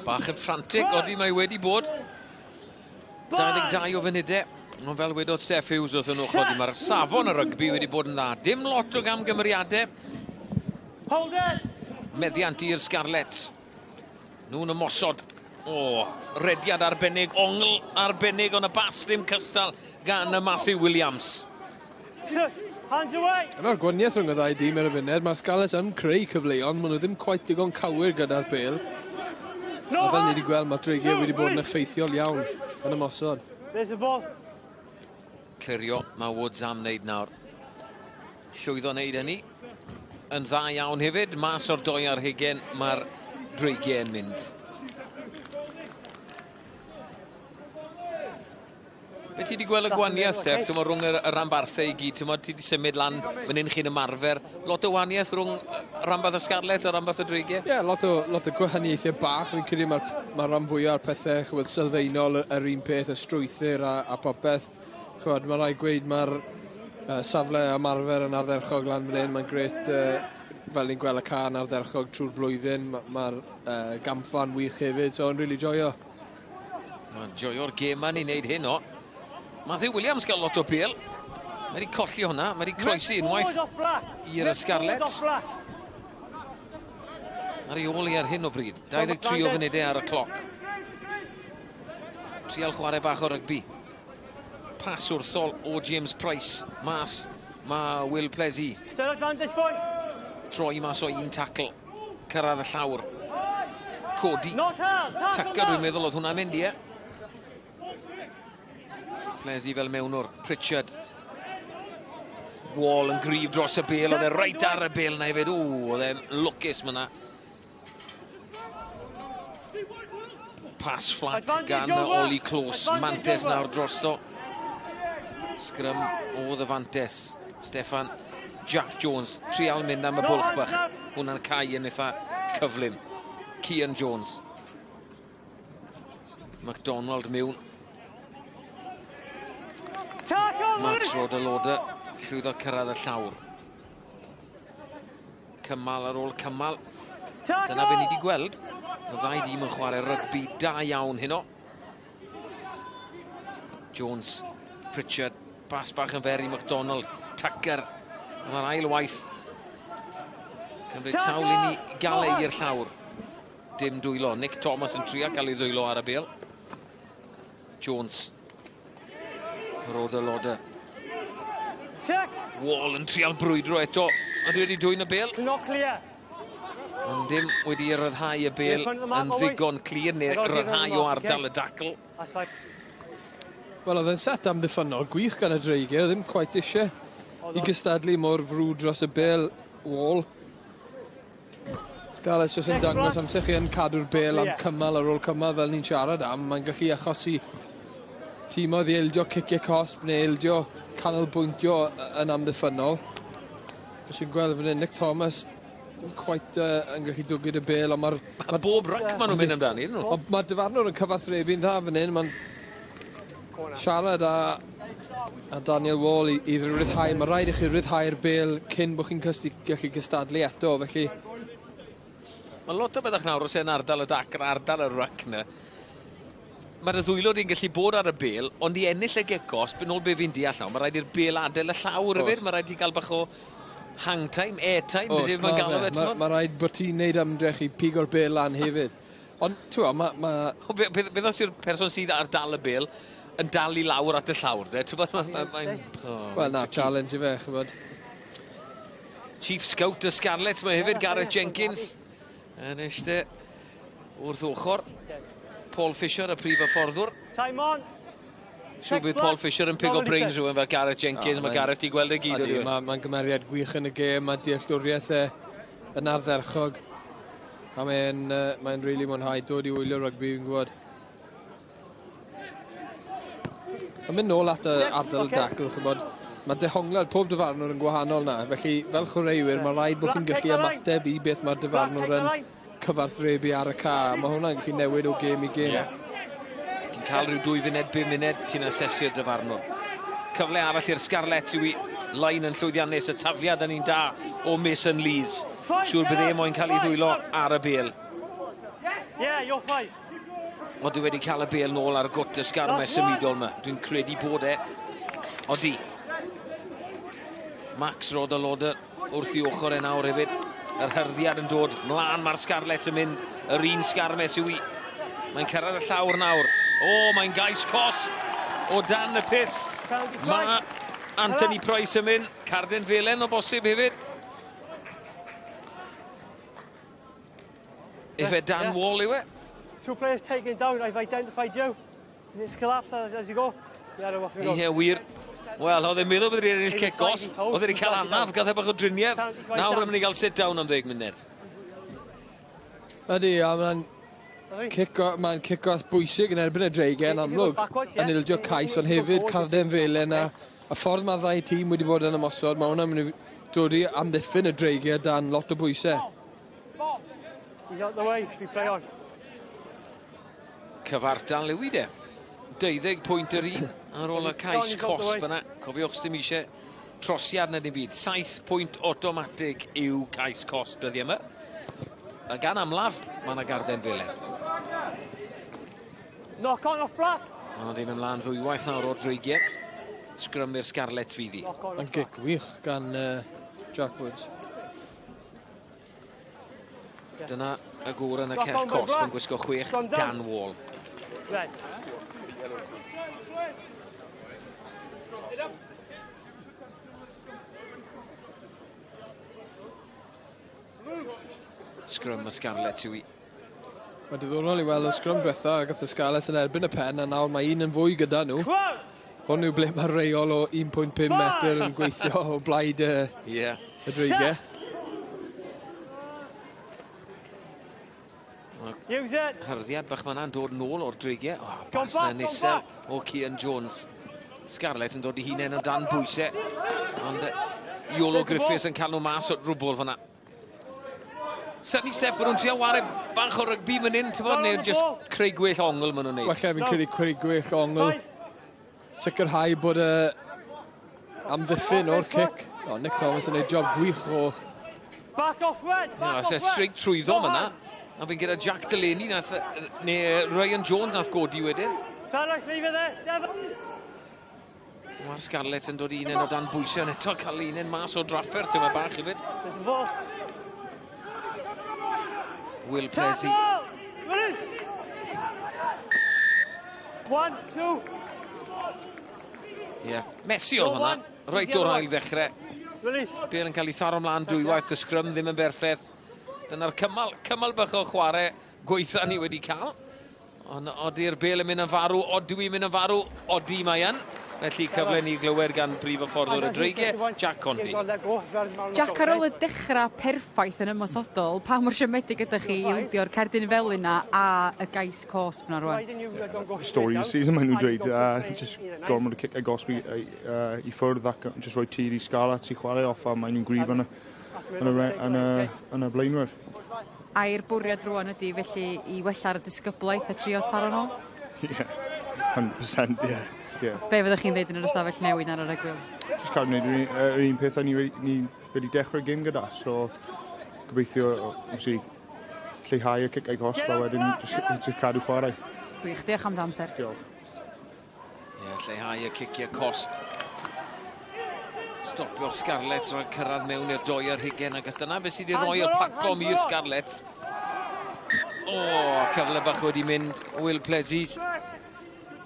Bach yn ffrantig, odi mae wedi bod. 22 o funudau. Ond fel wedodd Steph Hughes wrth yn ochr, mae'r safon y rygbi wedi bod yn dda. Dim lot o gamgymeriadau. Meddiant i'r Scarlets. Nhw'n ymosod. O, rediad arbennig, ongl arbennig ond y bas ddim cystal gan y Matthew Williams. Yna'r gwaniaeth rhwng y ddau dîm ar y funud. Mae'r Scarlets yn creu cyfleon, maen nhw ddim quite digon cywir gyda'r bêl. A fel ni wedi gweld, mae Dreigiau wedi bod yn effeithiol iawn yn ymosod. Clirio, mae Woods am wneud nawr. Llwyddo wneud hynny. Yn dda iawn hefyd, mas o'r 2 ar 20, mae'r Dreigiau yn mynd. Be ti wedi gweld y gwaniaeth, Steph, dwi'n rhwng y Rhanbarthol i gyd, ti wedi symud lan fan hyn chi'n ymarfer. Lot o waniaeth rhwng Rhanbarth y Scarlets a Rhanbarth y Dreigiau? Ie, lot o gwahaniaethau bach. Fi'n credu mae'r rhan fwyaf o'r pethau chwyd sylfaenol yr un peth, y strwythyr a popeth. Chwyd, mae rai gweud mae'r safle ymarfer yn ardderchog lan fan hyn. Mae'n gret, fel ni'n gweld y can ardderchog trwy'r blwyddyn. Mae'r gamfan wych hefyd, so yn rili joio. Mae'n joio'r gêm ma'n i wneud hyn o. Matthew Williams gael lot o bêl. Mae wedi colli hwnna, mae wedi croesi unwaith i'r Scarlets. Ar ei ôl i ar hyn o bryd. 23 o funudau ar y cloc. Trial chwarae bach o rygbi. Pas wrthol o James Price. Mas, mae Will Plessy. Troi mas o un tacl. Cyrraedd y llawr. Codi. Taca, dwi'n meddwl oedd hwnna'n mynd, ie. Plessy fel mewnwr, Pritchard. Wall yn gryf dros y bêl, oedd e reit ar y bêl na hefyd. Oedd e'n lwcus myna. Pas fflat gan Oli Close. Mantes nawr drosto. Sgrym o ddyfantes. Steffan Jack Jones, trial mynd am y bwlch bach. Hwna'n cau yn eitha cyflym. Cian Jones. MacDonald mewn. Max Roda llwyddo cyrraedd y llawr. Cymal ar ôl cymal. Dyna fe ni wedi gweld. Y ddau dîm yn chwarae rygbi da iawn heno. Jones, Pritchard, bas bach yn fer i MacDonald. Tucker, mae'r ail waith. Cymryd sawl i ni gael ei i'r llawr. Dim dwylo. Nick Thomas yn trio cael ei ddwylo ar y bêl. Jones. Roda. Wall yn trial brwydro eto. Ond wedi dwy'n y bêl. Ond dim wedi ryddhau y bêl yn ddigon clir neu ryddhau o ardal y dacl. Wel, oedd yn set am ddiffynol gwych gan y Dreigiau, ddim quite eisiau i gystadlu mor frwd dros y bêl Wall. Scarlets jyst yn dangos amser chi yn cadw'r bêl am cymal ar ôl cymal fel ni'n siarad am. Mae'n gallu achosi tîmodd i eildio cicio cosp neu eildio canolbwyntio yn amddiffynol. Felly'n gweld fan hyn, Nick Thomas ddim quite yn gallu dwgyd y bêl, ond mae'r... bob ryc maen nhw'n mynd amdani, ydyn nhw? Mae'r dyfarnwr yn cyfathrebu'n dda fan hyn, mae'n siarad a Daniel Wall i ryddhau. Mae rhaid i chi ryddhau'r bêl cyn bod chi'n gallu gystadlu eto, felly... Mae lot o byddwch nawr os e'n ardal y dacr, ardal y ryc na. Mae'r ddwylod i'n gallu bod ar y bêl, ond i ennill y gecos, byn ôl be fi'n deall nawr, mae rhaid i'r bêl adael y llawr yfyd, mae rhaid i gael bach o hang time, air time, mae rhaid bod ti'n neud ymdrech i pigo'r bêl lan hefyd. Ond, ti'n gwybod, Beth os yw'r person sydd ar dal y bêl yn dal i lawr at y llawr, de? Wel, na, challenge i fe, chybod. Chief Scout y Scarlets, mae hefyd Gareth Jenkins. Yn eiste wrth ochr. Paul Fisher, y prif fforddwr. Time on. Siw bydd Paul Fisher yn pigo brains rhywun fel Gareth Jenkins. Mae Gareth i gweld y gyd o diwyn. Mae'n gymeriad gwych yn y gêm. Mae dealltwriaeth yn ardderchog. A mae'n really mwynhau dod i wylio rygbi, fi'n gwybod. Mae'n mynd nôl at y ardal y dacl, chybod. Mae dehonglad pob dyfarnwr yn gwahanol na. Felly, fel chwaraewyr, mae rhaid bod chi'n gallu ymateb i beth mae'r dyfarnwr yn cyfarthrebu ar y ca. Mae hwnna'n gallu newid o gêm i gêm. Ti'n cael rhyw 2 funed, 5 muned, ti'n asesu'r dyfarnwr. Cyfle arall i'r Scarlets yw i lain yn llwyddiannus, y tafliad yn un da o Mason Lees. Siwr bydd e moyn cael ei ddwylo ar y bêl. Ond dwi wedi cael y bêl nôl ar gwt y sgarmes ymwydol yma. Dwi'n credu bod e. Odi. Max Roda wrth i ochr e nawr hefyd. Yr hyrddiad yn dod. Mlaen mae'r Scarlets yn mynd. Yr un sgarmes yw i. Mae'n cyrraedd y llawr nawr. O, mae'n gais cosp o dan y pist. Mae Anthony Price yn mynd. Carden Felen o bosib hefyd. Efe Dan Wall yw e. 2 players taken down. I've identified you. It's collapsed as you go. Ie, wir. Wel, oedd e'n meddwl bod e'n ennill kick-os. Oedd e'n cael anaf, gath e bach o driniedd. Nawr yn mynd i gael sit-down am 10 munud. Ydy, a mae'n kick-os bwysig yn erbyn y Dreigiau yn amlwg. Yn ildio cais, ond hefyd Carden Felen a ffordd mae'r ddau tîm wedi bod yn ymosod. Mae hwnna'n mynd i dod i amddiffyn y Dreigiau dan lot o bwysau. He's out the way, we play on. Cyfartal yw i de. 12 pwynt yr un ar ôl y cais cosp yna. Cofiwch ddim eisiau trosiad na dim byd. 7 pwynt automatig yw cais cosp dyddi yma. A gan amlaf, mae yna Garden Felen. Knock on off black. Ond ddim ymlaen ddwywaith nawr o'r Dreigiau. Sgrym i'r Scarlets fyddi. Yn gic wych gan Jack Woods. Dyna y gŵr yn y cell cosp yn gwisgo 6 Dan Wall. Sgrym y Scarlets yw i. Mae diddorol i weld y sgrym diwetha a gath y Scarlets yn erbyn y pen a nawr mae un yn fwy gyda nhw. Hwn yw ble mae'r reol o 1.5 metr yn gweithio o blaid y Dreigiau. Hyrddiad bach ma'n dod nôl o'r Dreigiau. Bas na nisel o Cian Jones. Scarlets yn dod i hunain o dan bwysau. Ond Iolo Griffiths yn cael nhw mas o'r drwbl fyna. Sydyn Steff, bod nhw'n trio wario bach o rygbi mynd in, neu just creu gwell ongl maen nhw'n neud? Falle fi'n credu creu gwell ongl. Sicrhau bod amddiffyn o'r cic. Nick Thomas yn neud job gwych o... Back off red! Alle straight trwyddo fyna. A fi'n gyda Jack Delaney, neu Ryan Jones nath godi wedyn. Fellas, leave it there. 7. Mae'r Scarlets yn dod un o dan bwysau yn eto cael un mas o drafferth yma bach i fyd. There's the ball. Will Plessy. 1, 2. Ie, Messi oedd hwnna. Reit o'r ail ddechrau. Release. Bale yn cael ei tharo mlaen dwywaith, y scrum ddim yn berffedd. Dyna'r cymal bach o chwarae gweitha ni wedi cael. Ond odi'r Bale yn mynd yn farw, odw i'n mynd yn farw, odi mae yn. Felly cyfle ni glywed gan brif y ffordd o'r Dreigiau, Jack Condi. Jack, ar ôl y dechrau perffaith yn ymosodol, pa mor siomedig ydych chi ildio'r cerdyn fel yna a y gais cosp na rwan? Stori y season maen nhw'n dweud, just gormod o cic a gosbi i ffwrdd ac just rhoi tir i Scarlets i chwarae off a maen nhw'n grif yn y blaenwyr. A'r bwriad rwan ydy felly i wella'r disgyblaeth a trio taro nhw? Ie, 100%, ie. Be fyddwch chi'n dweud yn yr ystafell newid ar yr egwyl? Just cael gwneud yr un peth ni wedi dechrau'r gêm gyda, so gobeithio lleihau y cicau cosp a wedyn just cadw chwarae. Gwych, diolch am damser. Diolch. Ie, lleihau y ciciau cosp. Stopio'r Scarlets rwy'n cyrraedd mewn i'r 2 ar hugen ac dyna beth sydd wedi rhoi y platform i'r Scarlets. Cyfle bach wedi mynd, Will Plessy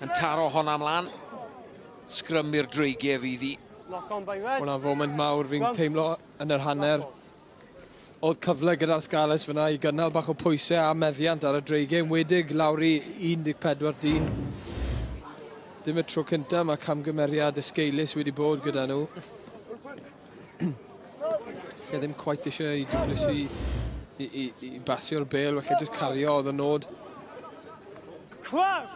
yn taro honna ymlaen. Scrum i'r Dreigiau fydd hi. Hwna'n foment mawr fi'n teimlo yn yr hanner. Oedd cyfle gyda'r Scarlets fyna i gynnal bach o pwysau a meddiant ar y Dreigiau. Wedig lawr i 14 dyn. Dim y tro cyntaf mae camgymeriad ysgeilus wedi bod gyda nhw. Lle ddim quite eisiau i Duplessis i basio'r Bale, felly jyst cario oedd y nod. Crouch!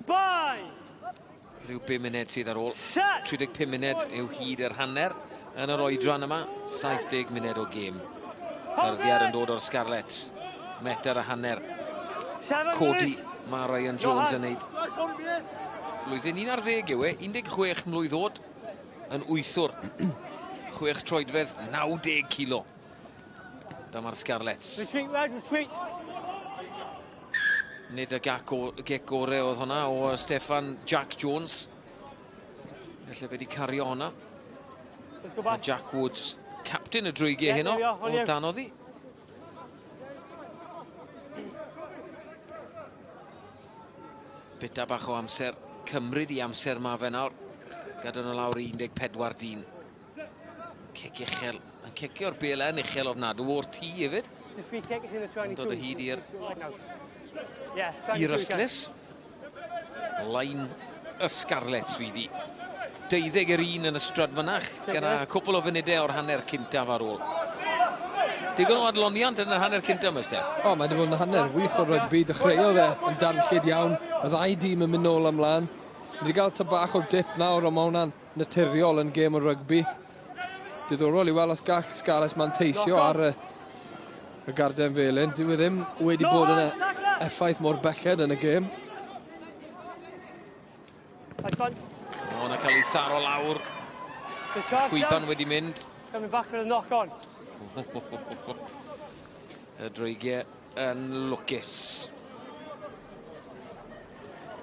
Bye! Rhyw 5 munud sydd ar ôl. 35 munud yw hyd yr hanner yn yr oedran yma. 70 munud o gêm. Arddiad yn dod o'r Scarlets. Metr a hanner. Codi mae Ryan Jones yn neud. Blwyddyn 11 yw e, 16 mlwydd oed yn wythwr. 6 troedfedd, 90 kilo. Dyma'r Scarlets. Retreat, red, retreat. Nid y gec gorau oedd hwnna o Steffan Jack Jones. Felly wedi cario hwnna. Jack Woods, captain y Dreigiau heno, o dan oddi. Bita bach o amser, cymryd i amser ma fe nawr. Gada nhw lawr i 14 dyn. Cic uchel, yn cicio'r Bale yn uchel ofnadw o'r tŷ hefyd. Dod o hyd i'r Ystlys. Lain y Scarlets fydd hi. 12 yn y stryd fynach, gyda cwpl o funudau o'r hanner cyntaf ar ôl. Digon o adloniant yn y hanner cyntaf, yma, Steff? Mae wedi bod yn hanner wych o rygbi, dechreuodd yn darllid iawn. Y 2 dîm yn mynd nôl ymlaen. Wedi cael ta bach o dip nawr, ond mae hwnna'n naturiol yn gêm o rygbi. Diddorol i weld os gall Scarlets manteisio ar y garden felyn. Dyw e ddim wedi bod yn effaith mor belled yn y gêm. O'n cael ei tharo lawr. Chwiban wedi mynd. Coming back for a knock on. Y Dreigiau yn lwcus.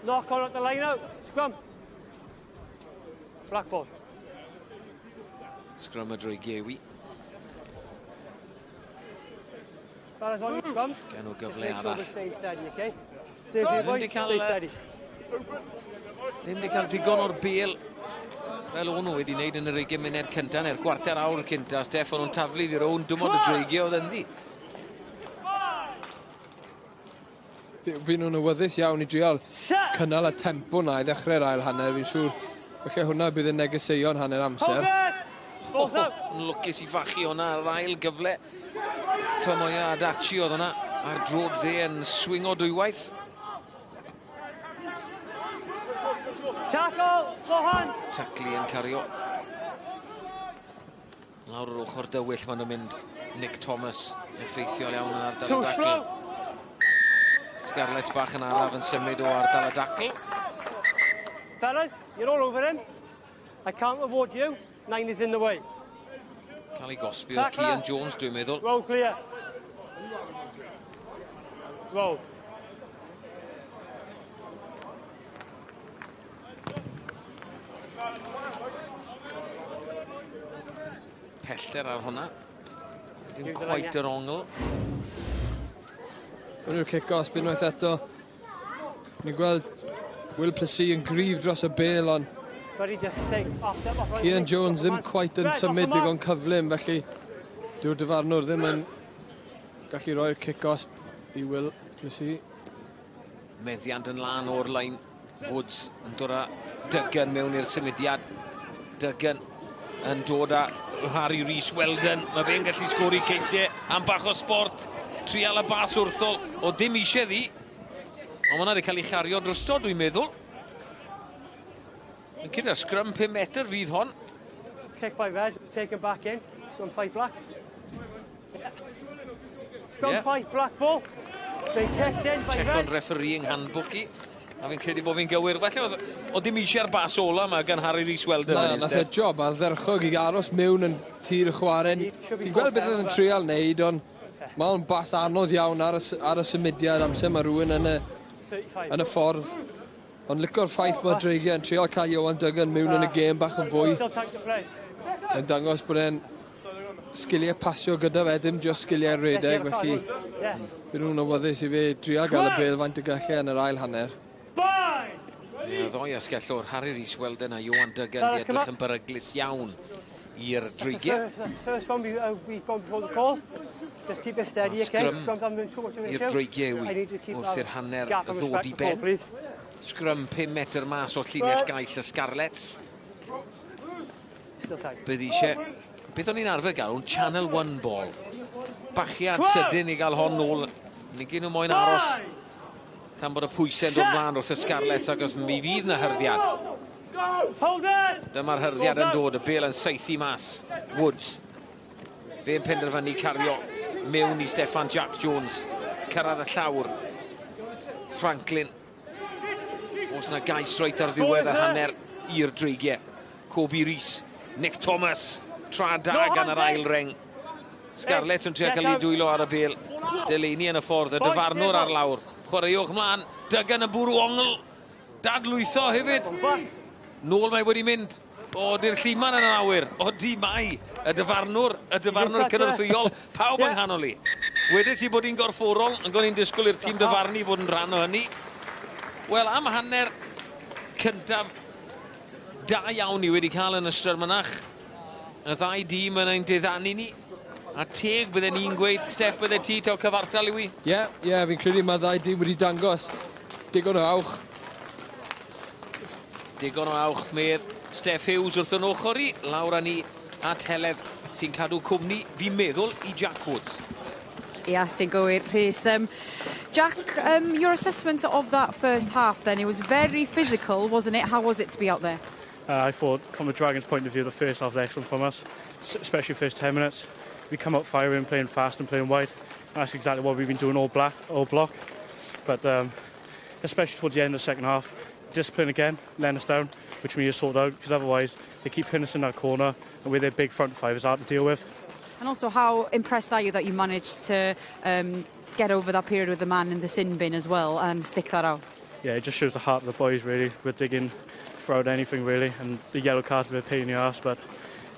Knock on at the line out. Scrum. Black ball. Scrum y Dreigiau wi. Fellas on your scrum. Gen o gyfle arall. Stay steady, okay? Stay steady. Ddim wedi cael digon o'r Bale fel o'n nhw wedi wneud yn yr 20 munud cyntaf neu'r gwarter awr cyntaf. Steff o'n nhw'n taflu i'r own dymod y Dreigiau oedd ynddi. Fi'n nhw'n awyddus iawn i drial cynnal y tempo na i ddechrau'r ail hanner, fi'n siŵr. Felly hwnna bydd yn negeseuon hanner amser. Yn lwcus i fachu hwnna ar ail gyfle. Tomoya Adachi oedd hwnna ar drod dde yn swingo dwywaith. Tackle, Lohan. Taclu yn cario. Lawr yr ochr dywyll maen nhw'n mynd. Nick Thomas, effeithiol iawn yn ardal y dacl. Scarlets bach yn araf yn symud o ardal y dacl. Fellas, you're all over him. I can't reward you. 9 is in the way. Cael ei gosbi o'r Cian Jones, dwi'n meddwl. Roll clear. Roll. Pellter ar hwnna. Dim quite yr ongl. Hwn yw'r kick-off unwaith eto. Ni'n gweld Will Plessy yn gryf dros y bel, ond Cian Jones ddim quite yn symud digon cyflym, felly dyw'r dyfarnwr ddim yn gallu roi'r kick-off i Will Plessy. Meddiant yn lan o'r lein. Woods yn dod â Duggan mewn i'r symudiad. Duggan yn dod â Harry Rhys-Weldon. Mae fe'n gallu sgori ceisiau am bach o sport. Trial y bas wrthol o ddim eisiau ddi. Ond hwnna wedi cael ei chario drosto, dwi'n meddwl. Yn gyda scrum 5 metr fydd hon. Kick by Reg, taken back in. Scrum 5 black. Scrum 5 black ball. They kicked in by Reg. Check on refereeing handbook i. A fi'n credu bod fi'n gywir. Felly, o ddim eisiau'r bas ola yma gan Harry Rhys-Weldon. Na, nath e job a dderchog i aros mewn yn tir y chwaren. Fi'n gweld beth yn trial wneud, ond mae'n bas anodd iawn ar y symudiad amser mae rhywun yn y ffordd. Ond licor ffaith mae Dreigiau yn trial cael Iwan Duggan mewn yn y gêm bach yn fwy. Yn dangos bod e'n sgiliau pasio gyda fe, dim just sgiliau redeg, felly bydd nhw'n awyddus i fe trial gael y bel faint y gallu yn yr ail hanner. Ie, ddoi asgellwr, Harry Rhys-Weldon a Iwan Duggan di edrych yn beryglus iawn i'r Dreigiau. First one we've gone before the call. Just keep it steady, okay? I'r Dreigiau wrth i'r hanner ddod i ben. Scrum 5 metr mas o llinell gais y Scarlets. Bydd eisiau... Beth o'n i'n arfer gael? O'n Channel 1 ball. Bachiad sydyn i gael hon nôl. Ni gyn nhw moyn aros. Tan bod y pwysau yn dod mlaen wrth y Scarlets agos mi fydd na hyrdiad. Dyma'r hyrdiad yn dod, y bel yn seithi mas. Woods. Fe'n penderfynu cario mewn i Steffan Jack Jones. Cyrraedd y llawr. Franklin. Oes na gais roed ar ddiwedd y hanner i'r Dreigiau. Kobe Rhys. Nick Thomas. Tra da gan yr ail reng. Scarlets yn trio cael ei dwylo ar y bel. Delaney yn y ffordd, y dyfarnwr ar lawr. Chwaraewch mlaen, Duggan y bwrw ongl. Dadlwytho hefyd. Nôl mae wedi mynd. O, di'r lliman yn yr awyr. O, di mai. Y dyfarnwr cynnyrthwyol. Pawb yng nghanol i. Wedys i bod hi'n gorfforol, yn gwneud i'n disgwyl i'r tîm dyfarnu fod yn rhan o hynny. Wel, am hanner cyntaf da iawn i wedi cael yn ystod mynach. Y ddau dîm yn ein diddanu ni. A teg bydde ni'n gweud, Steff, bydde ti taw cyfartal i wi? Ie, fi'n credu mae ddau dîm wedi dangos digon o awch. Digon o awch medd Steff Hughes wrth yn ochr i. Lawr â ni at Heledd sy'n cadw cwmni, fi'n meddwl, i Jack Woods. Yeah, ti'n gywir, Rhys. Jack, your assessment of that first half then, it was very physical, wasn't it? How was it to be out there? I thought, from a Dragons point of view, the first half was excellent from us, especially the first 10 minutes. We come out firing, playing fast and playing wide. And that's exactly what we've been doing all block. But especially towards the end of the second half, discipline again, letting us down, which we need to sort out, because otherwise they keep hitting us in that corner, and with their big front five, it's hard to deal with. And also, how impressed are you that you managed to get over that period with the man in the sin bin as well and stick that out? Yeah, it just shows the heart of the boys, really. We're digging throughout anything, really, and the yellow card's a bit of a pain in the arse, but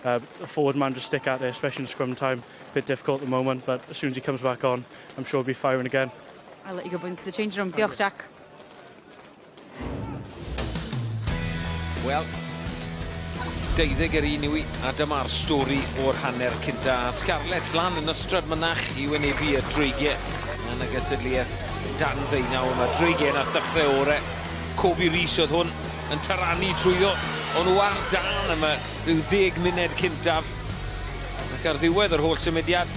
the forward man just stick out there, especially in scrum time. A bit difficult at the moment, but as soon as he comes back on, I'm sure he'll be firing again. I'll let you go into the changing room. Diolch, Jack. Wel, 12 yr un i a dyma'r stori o'r hanner cynta. Scarlets lan yn ystod mynach i wynebu y Dreigiau. Yn y gystadleuaeth Dan Dreigiau yma. Dreigiau nath ddechrau ore. Kobe Rhys oedd hwn yn taranu trwyddo. O'n nhw ar Dan yma rhyw 10 munud cyntaf. Ac ar ddiwedd yr holl symudiad,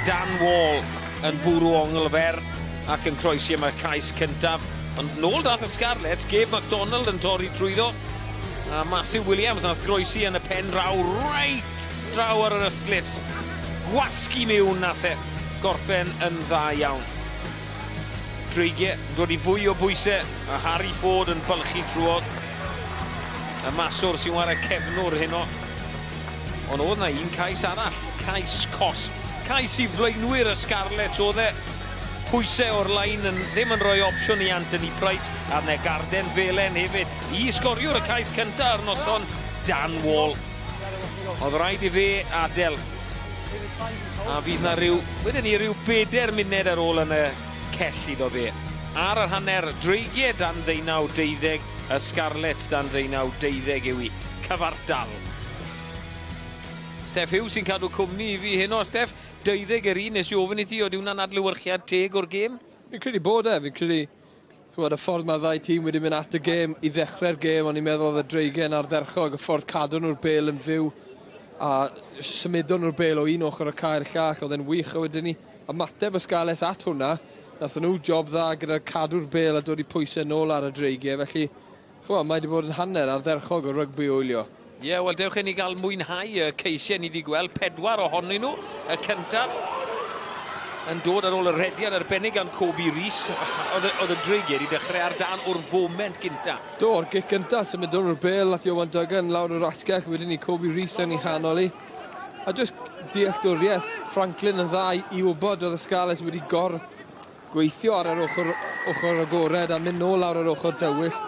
Dan Wall yn bwrw ongl fer ac yn croesi yma cais cyntaf. Ond nôl dath y Scarlets, Gabe MacDonald yn torri trwyddo. A Matthew Williams nath groesi yn y pen draw reit draw ar yr yslis. Gwasgu mewn nath e. Gorffen yn dda iawn. Dreigiau yn dod i fwy o bwysau, a Harry Ford yn bylchu trwodd. Y maswr sy'n war y cefnwr heno. Ond oedd na un cais arall, cais cosp. Cais i flaenwyr y Scarlets, oedd e pwysau o'r lain yn ddim yn rhoi opsiwn i Anthony Price, a ne Garden Felen hefyd. I sgoriwr y cais cyntaf ar noson, Dan Wall. Oedd rhaid i fe adel. A fydd na wedyn ni ryw 4 munud ar ôl yn y cell iddo fe. Ar yr hanner, Dreigiau dan 19-12, y Scarlets dan 19-12 yw i. Cyfartal. Steff Hughes sy'n cadw cwmni i fi heno, Steff. 12 yr un, nes i ofyn i ti, oedd hwnna'n adlewyrchiad teg o'r gêm? Fi'n credu bod e, fi'n credu y ffordd mae'r ddau tîm wedi mynd at y gêm i ddechrau'r gêm, ond i'n meddwl oedd y Dreigiau yn ardderchog, y ffordd cadw nhw'r bêl yn fyw a symudon nhw'r bêl o un ochr y cael llall, oedd e'n wych a wedyn ni. A mateb y Scarlets at hwnna, nath nhw job dda gyda'r cadw'r bêl a dod i pwysau nôl ar y Dreigiau, felly mae wedi bod yn hanner ardderchog o rygbi wylio. Ie, wel, dewch i ni gael mwynhau y ceisiau ni wedi gweld, 4 ohonyn nhw. Y cyntaf yn dod ar ôl y rediad arbennig gan Kobe Rees. Oedd y Dreigiau wedi dechrau ar dan o'r foment gynta. O'r gic gyntaf, symud o'n o'r bêl ac Iwan Duggan lawr o'r asgell, wedyn ni Kobe Rees yn ei chanol i. A jyst dealltwriaeth, Franklin yn dda i wybod oedd y Scarlets wedi gweithio ar yr ochr agored a mynd nôl lawr yr ochr dywyll.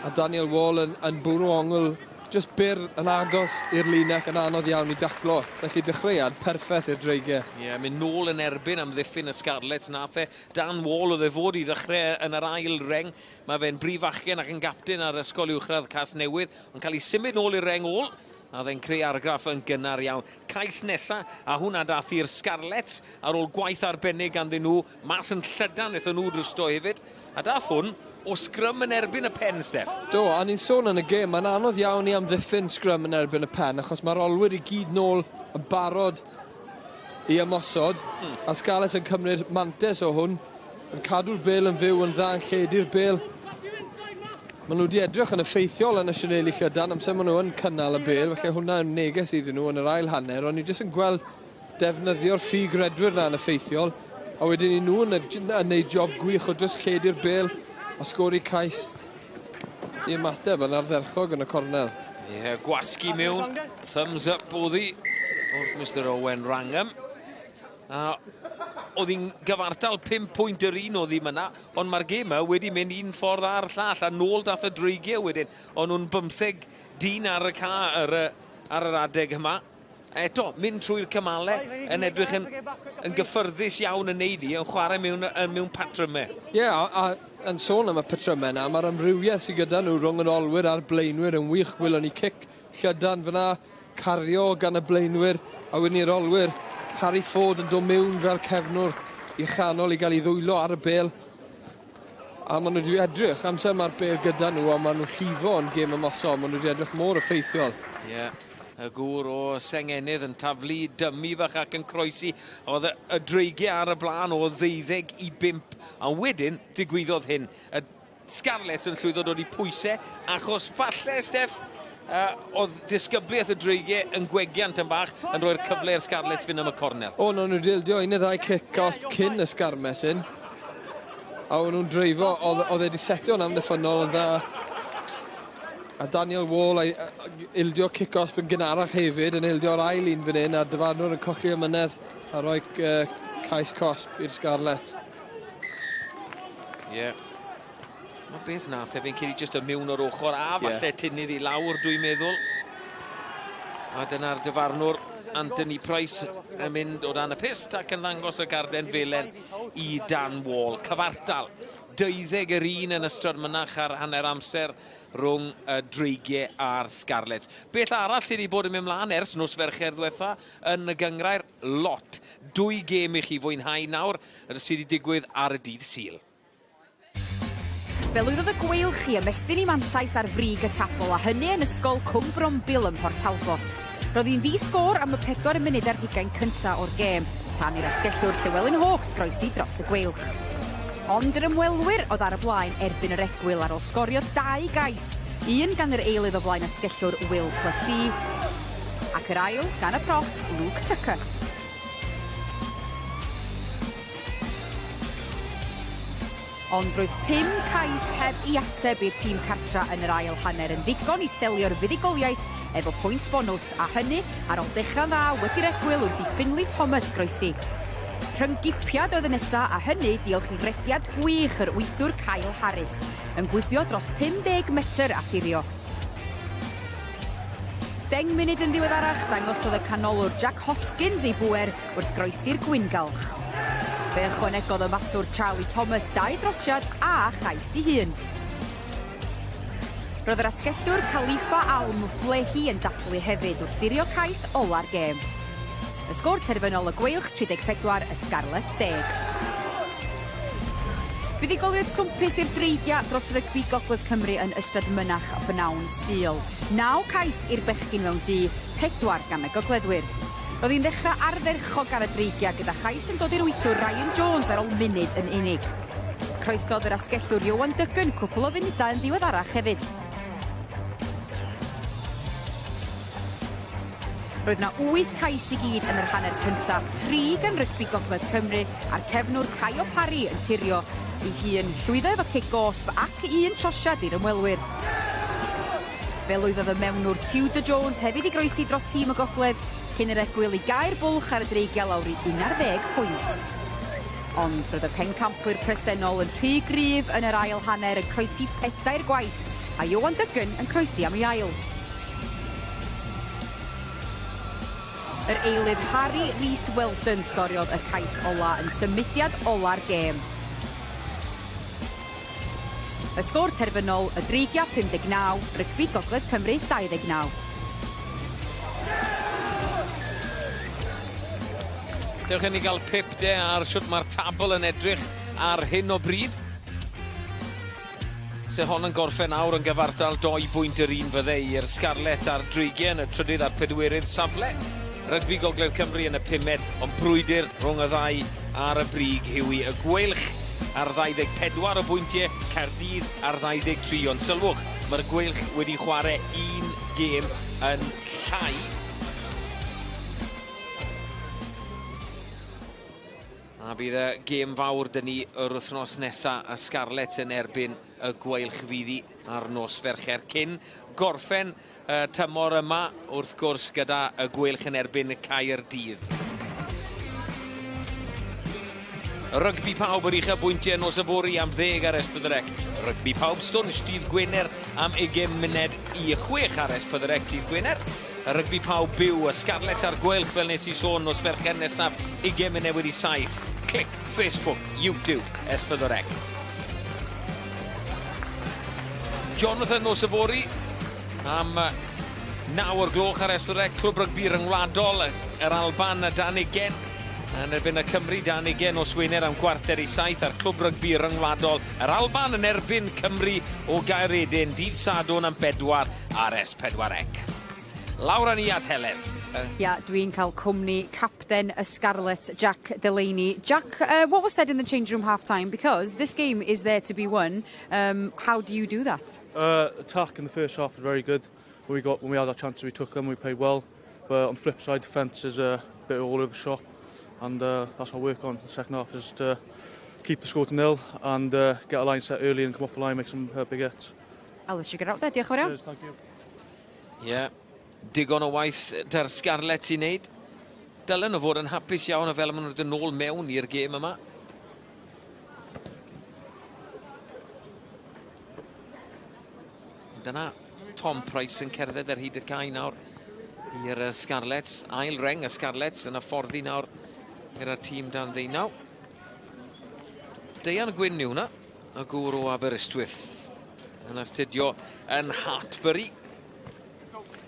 A Daniel Wall yn bwrw ongl, jyst byr yn agos i'r linell yn anodd iawn i daclo. Felly dechreuad perffaith i'r Dreigiau. Ie, mynd nôl yn erbyn am ddiffyn y Scarlets nath e. Dan Wall oedd e fod i ddechrau yn yr ail reng. Mae fe'n brif achgen ac yn gapten ar ysgol uwchradd Casnewydd, ond cael ei symud nôl i'r reng ôl. A fe'n creu argraff yn gynnar iawn. Cais nesa, a hwnna dath i'r Scarlets ar ôl gwaith arbennig ganddyn nhw. Mas yn llydan eithon nhw drwsto hefyd. A dath hwn o sgrym yn erbyn y pen, Steff. A ni'n sôn yn y gêm, mae'n anodd iawn i amddiffyn sgrym yn erbyn y pen, achos mae'r olwyr i gyd nôl yn barod i ymosod, a Scarlets yn cymryd mantes o hwn, yn cadw'r bêl yn fyw yn dda yn lledu'r bêl. Maen nhw wedi edrych yn effeithiol yn y Sianeli Llydan, amser maen nhw yn cynnal y bêl, felly hwnna yn neges iddyn nhw yn yr ail hanner, ond ni jyst yn gweld defnyddio'r ffug redwyr na yn effeithiol, a wedyn ni nhw yn gwneud job gwych o jyst lledu'r bêl a sgori cais i ymateb yn ardderchog yn y cornel. Ie, gwasgu mewn, thumbs up oddi wrth Mr Owen Wrangham. Oedd hi'n gyfartal 5 pwynt yr un oddi myna, ond mae'r gema wedi mynd un ffordd ar llall, a nôl dath y Dreigiau wedyn. Ond nhw'n 15 dyn ar y ar yr adeg yma. Eto, mynd trwy'r cymalau, yn edrych yn gyffyrddus iawn yn neud i, yn chwarae mewn patrymau. Ie, a yn sôn am y patrymau yna, mae'r amrywiaeth sydd gyda nhw rhwng yr olwyr a'r blaenwyr yn wych. Gwylwn ni cic llydan fyna, cario gan y blaenwyr, a wedyn ni'r olwyr. Harry Ford yn dod mewn fel cefnwr i chanol i gael ei ddwylo ar y bêl. A maen nhw wedi edrych, amser mae'r bêl gyda nhw, a maen nhw'n llifo yn gêm ymosod, maen nhw wedi edrych mor effeithiol. Ie. Y gŵr o Senghenydd yn taflu dymu fach ac yn croesi. Oedd y Dreigiau ar y blaen o 12 i 5. A wedyn, ddigwyddodd hyn. Y Scarlets yn llwyddo dod i pwysau, achos falle, Steff, oedd disgybliaeth y Dreigiau yn gwegiant yn bach yn rhoi'r cyfle i'r Scarlets fynd am y cornel. O'n nhw'n dildio un neu ddau kick-off cyn y Scarmes hyn. A o'n nhw'n dreifo, oedd wedi setio'n amddiffynol yn dda. A Daniel Wall ildio kick-off yn gynharach hefyd, yn ildio'r ail un fan hyn, a dyfarnwr yn colli ymynedd a rhoi cais cosp i'r Scarlets. Ie. Mae beth nath e fe'n cedi jyst y mewn o'r ochr, a falle tynnydd i lawr, dwi'n meddwl. A dyna'r dyfarnwr Anthony Price yn mynd o dan y pist ac yn ddangos y Garden Felen i Dan Wall. Cyfartal, 12 yr un yn ystod mynach ar hanner amser rhwng y Dreigiau a'r Scarlets. Beth arall sydd wedi bod yn mynd mlaen ers nos Fercher ddiwetha yn y Cynghrair? Lot. 2 gêm i chi fwynhau nawr sydd wedi digwydd ar y dydd Sul. Fe lwyddodd y gweilch i ymestyn i mantais ar frig y tabl, a hynny yn ysgol Cwm Brombil ym Mhort Talbot. Roedd hi'n ddi-sgôr am y 4 munud ar hugain cyntaf o'r gêm, tan i'r asgellwr Llywelyn Hawks groesi dros y gweilch. Ond yr ymwelwyr oedd ar y blaen erbyn yr egwyl ar ôl sgorio 2 gais. Un gan yr eilydd o blaen asgellwr Will Plessy, ac yr ail gan y prof Luke Tucker. Ond roedd 5 cais heb i ateb i'r tîm cartra yn yr ail hanner yn ddigon i selio'r fuddugoliaeth efo pwynt bonws, a hynny ar ôl dechrau'n dda wedi'r egwyl wrth i Finley Thomas groesi. Rhyngipiad oedd y nesa, a hynny diolch i rediad gwych yr wythwr Kyle Harris yn gwythio dros 50 metr a thirio. 10 munud yn ddiweddarach dangosodd y canolwr Jack Hoskins ei bwer wrth groesi'r gwyngalch. Fe ychwanegodd y mathwr Charlie Thomas 2 drosiad a chais ei hun. Roedd yr asgellwr Khalifa Al-Muflehi yn dathlu hefyd wrth ddirio cais ola'r gêm. Y sgôr terfynol y gweilch 34, y Scarlets 10. Fuddugoliaeth swmpus i'r Dreigiau dros rygbi Gogledd Cymru yn ystod mynach a bynawn Sul. 9 cais i'r bechgyn mewn di, 4 gan y gogleddwyr. Roedd hi'n ddechrau ardderchog ar y Dreigiau gyda chais yn dod i'r wythwr Ryan Jones ar ôl munud yn unig. Croesodd yr asgellwr Iowan Duggan cwpl o funudau yn ddiweddarach hefyd. Roedd yna 8 cais i gyd yn yr hanner cyntaf, 3 gan rygbi Gogledd Cymru a'r cefnwr Caio Parry yn tirio ei hun llwyddo efo kick-off ac 1 trosiad i'r ymwelwyr. Fe lwyddodd y mewnwr Tudor Jones hefyd i groesi dros tîm y Gogledd cyn yr egwyl i gau'r bwlch ar y Dreigiau lawr i 11 pwynt. Ond roedd y pencampwyr presennol yn rhy gryf yn yr ail hanner yn croesi 4 gwaith a Iowan Duggan yn croesi am ei ail. Yr eilydd Harry Rhys Weldon sgoriodd y cais ola yn symudiad ola'r gêm. Y sgôr terfynol, y Dreigiau 59, rygbi Gogledd Cymru 29. Dewch i ni gael pip de ar siwt mae'r tabl yn edrych ar hyn o bryd. Se hon yn gorffen awr yn gyfartal 2 bwynt yr un fydde i'r Scarlets a'r Dreigiau yn y trydydd a'r 4ydd safle. Rygbi Gogledd Cymru yn y 5ed, ond brwydr rhwng y ddau ar y brig yw i y gweilch ar 24 o bwyntiau, Caerdydd ar 23, ond sylwch, mae'r gweilch wedi chwarae 1 gêm yn llai. A bydd y gêm fawr dyn ni yr wythnos nesaf, y Scarlets yn erbyn y gweilch fyddi ar nos Fercher cyn gorffen tymor yma wrth gwrs gyda y gweilch yn erbyn Caerdydd. Rygbi pawb yr uchaf bwyntiau nos y fori am 10 ar S4C. Rygbi pawb stwnsh dydd Gwener am 20 munud i 6 ar S4C dydd Gwener. Rygbi pawb byw, y Scarlets ar gweilch fel nes i sôn nos Fercher nesaf 20 munud wedi 7. Clic Facebook, YouTube, S4C. Jonathan nos y fori am 9 o'r gloch ar S4C, clwb rygbi Rhanbarthol, yr Alban y 20. Yn erbyn y Cymru 20 o Swener am 6:45 ar clwb rygbi Rhanbarthol. Yr Alban yn erbyn Cymru o Gaeredin, dydd Sadwrn am 4 ar S4C. Lawr ni at Helen. Dwi'n cael cwmni capten y Scarlets, Jack Delaney. Jack, what was said in the change room half-time? Because this game is there to be won. How do you do that? Attack in the first half was very good. When we had our chances, we took them, we played well. But on the flip side, defence is a bit all over the shop. And that's what I work on in the second half, is to keep the score to 0 and get a line set early and come off the line, make some big hits. I'll let you get out there, diolch yn fawr iawn. Cheers, thank you. Yeah. Digon o waith da'r Scarlets i wneud. Dylen o fod yn hapus iawn o fel maen nhw'n dod yn ôl mewn i'r gêm yma. Dyna Tom Price yn cerdded ar hyd y cae nawr i'r Scarlets. Ail reng y Scarlets yn y fforddi nawr i'r tîm dan ddeunaw. Deian Gwyn yw hwnna, y gŵr o Aberystwyth. Yn astudio yn Hartbury.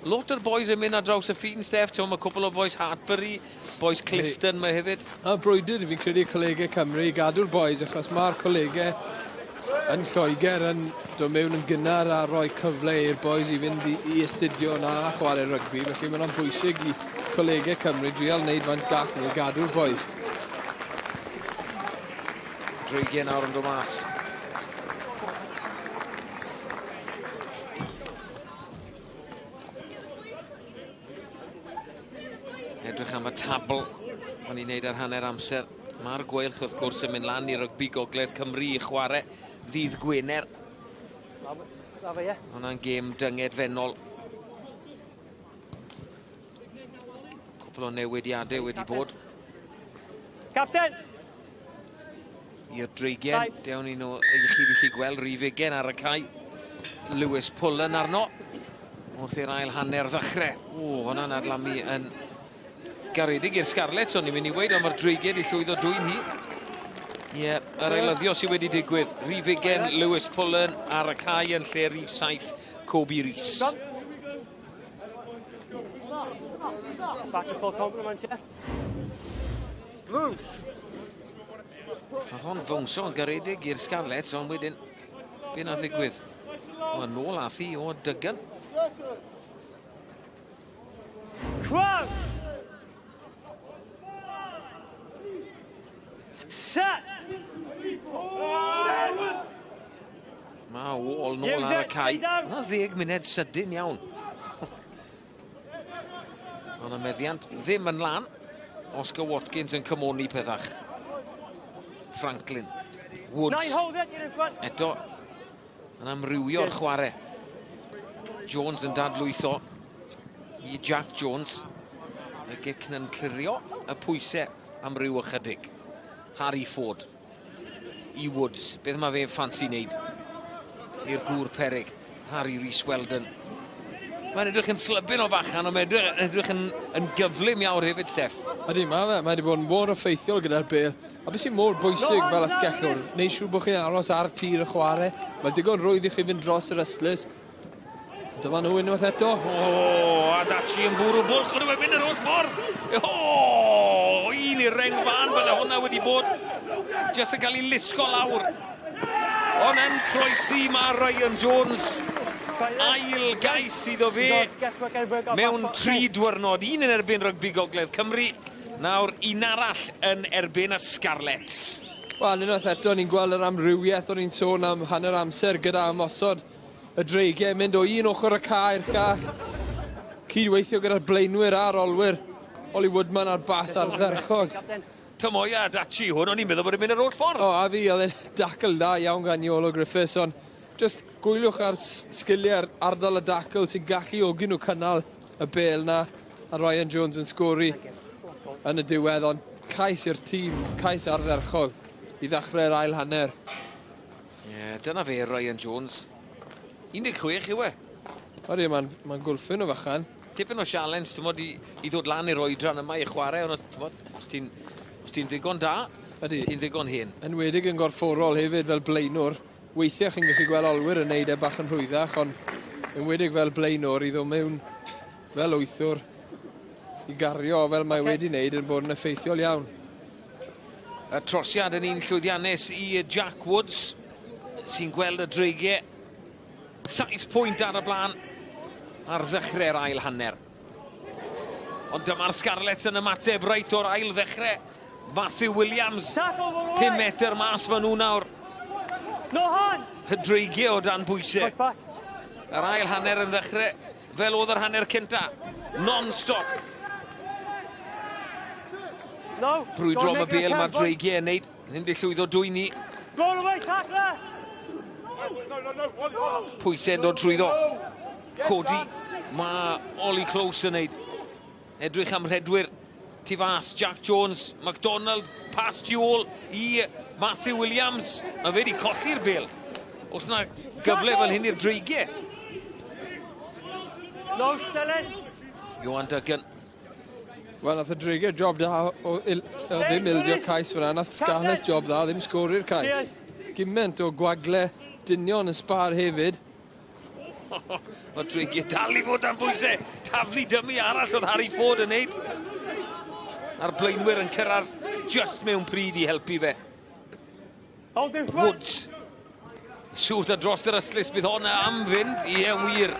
Lot o'r boys yn mynd ar draws y ffin, Steff. Mae cwpl o boys Hartbury, boys Clifton mae hefyd. A brwydr, fi'n credu colegau Cymru i gadw'r boys, achos mae'r colegau yn Lloegr yn dod mewn yn gynnar a rhoi cyfle i'r boys i fynd i astudio na a chwarae rygbi. Felly mae'n bwysig i colegau Cymru drial wneud faint gall nhw i gadw'r boys. Dreigiau nawr yn dod mas. Edrych am y tabl. O'n i'n neud ar hanner amser. Mae'r gweilch wrth gwrs yn mynd lan i rygbi Gogledd Cymru i chwarae ddydd Gwener. Hwna'n gêm dyngedfennol. Cwpl o newidiadau wedi bod. Captain! I'r Dreigiau, dewn ni nhw i chi gallu gweld Rhywigen ar y cae. Lewis Pullen arno. Wrth i'r ail hanner ddechrau. O, hwnna'n adlamu yn garedig i'r Scarlets, o'n i'n mynd i weid, ond mae'r Dreigiau di llwyddo dwy'n hi. Ie, yr eilyddio sydd wedi digwydd. Rhywigen, Lewis Pullen ar y cae yn lle rhif 7, Kobe Rees. Back to full complement, yeah. Blues! Mae hon fwngso yn garedig i'r Scarlets, ond wedyn, be na ddigwydd? O, yn ôl athi o Dygan. Crowd! Set! Mae Wall nôl ar y cae. Mae 10 munud sydyn iawn. Ond y meddiant ddim yn lan. Oscar Watkins yn cymoni pethach. Franklin. Woods. Eto. Yn amrywio'r chwarae. Jones yn dadlwytho i Jack Jones. Y gic yn clirio y pwysau amryw ychydig. Harry Ford. I Woods. Beth mae fe'n ffansi wneud? I'r gŵr peryg. Harry Rhys Weldon. Mae'n edrych yn slybyn o fachan, ond mae'n edrych yn gyflym iawn hefyd, Steff. Ydy, mae wedi bod yn mor effeithiol gyda'r bêl. A beth sy'n mor bwysig fel ysgellwr, neu siŵr bod chi'n aros ar tir y chwarae. Mae'n digon rwydd i chi fynd dros yr ystlys. Dyma nhw unwaith eto. O, a Dachi yn bwrw bwlch, ond mae'n mynd yr oll ffordd. O, un i'r reng fan, bydde hwnna wedi bod. Just yn cael ei lusgo lawr. Ond yn croesi mae Ryan Jones. Ail gais iddo fe mewn 3 diwrnod. Un yn erbyn rygbi Gogledd Cymru. Nawr un arall yn erbyn y Scarlets. Wel, unwaith eto ni'n gweld yr amrywiaeth o'n i'n sôn am hanner amser gyda ymosod y Dreigiau, mynd o un ochr y cae i'r llall. Cydweithio gyda'r blaenwyr a'r olwyr. Oli Woodman a'r bas ardderchog. Tymoia a Dachi, hwn o'n i'n meddwl bod e'n mynd yr oll ffordd. O, a fi, oedd e'n dacl da iawn gan Iolo Griffiths, ond just gwyliwch ar sgiliau'r ardal y dacl sy'n gallu ogi nhw cynnal y bêl na, a Ryan Jones yn sgori yn y diwedd, ond cais i'r tîm, cais ardderchog i ddechrau'r ail hanner. Ie, dyna fe Ryan Jones. 16 yw e. Odi, mae'n gwlffyn o fachan. Tipyn o sialens, ti'n modd i ddod lan i'r oedran yma i chwarae, ond os ti'n ddigon da, ti'n ddigon hen. Enwedig yn gorfforol hefyd fel blaenwr. Weithiau chi'n gallu gweld olwyr yn neud e bach yn rhwyddach, ond enwedig fel blaenwr i ddod mewn fel wythwr i gario fel mae wedi wneud yn bod yn effeithiol iawn. Y trosiad yn un llwyddiannus i Jack Woods, sy'n gweld y Dreigiau. 7 pwynt ar y blaen ar ddechrau'r ail hanner. Ond dyma'r Scarlets yn ymateb reit o'r ail ddechrau. Matthew Williams, 5 metr mas maen nhw nawr. Y Dreigiau o dan bwysau. Yr ail hanner yn ddechrau fel oedd yr hanner cynta. Non-stop. Brwydro am y bêl mae'r Dreigiau yn neud. Ddim di llwyddo dwy ni. Pwysau yn dod trwyddo. Cody, mae Ollie Close yn neud. Edrych am rhedwyr tu fas. Jack Jones, MacDonald, pas tu ôl i Matthew Williams. A fe di colli'r bêl. Os yna gyfle fel hyn i'r Dreigiau. Johan Duggan. Wel, nath y Dreigiau job da o ddim ildio cais fyna. Nath Scarlets job da, ddim sgori'r cais. Gyment o gwagle dynion yn sbar hefyd. Mae Dreigiau dal i fod am bwysau. Taflu dymu arall oedd Harry Ford yn neud. A'r blaenwyr yn cyrraedd just mewn pryd i helpu fe. Woods. Siwrt a dros yr yslis bydd honna am fynd. Ie, wir.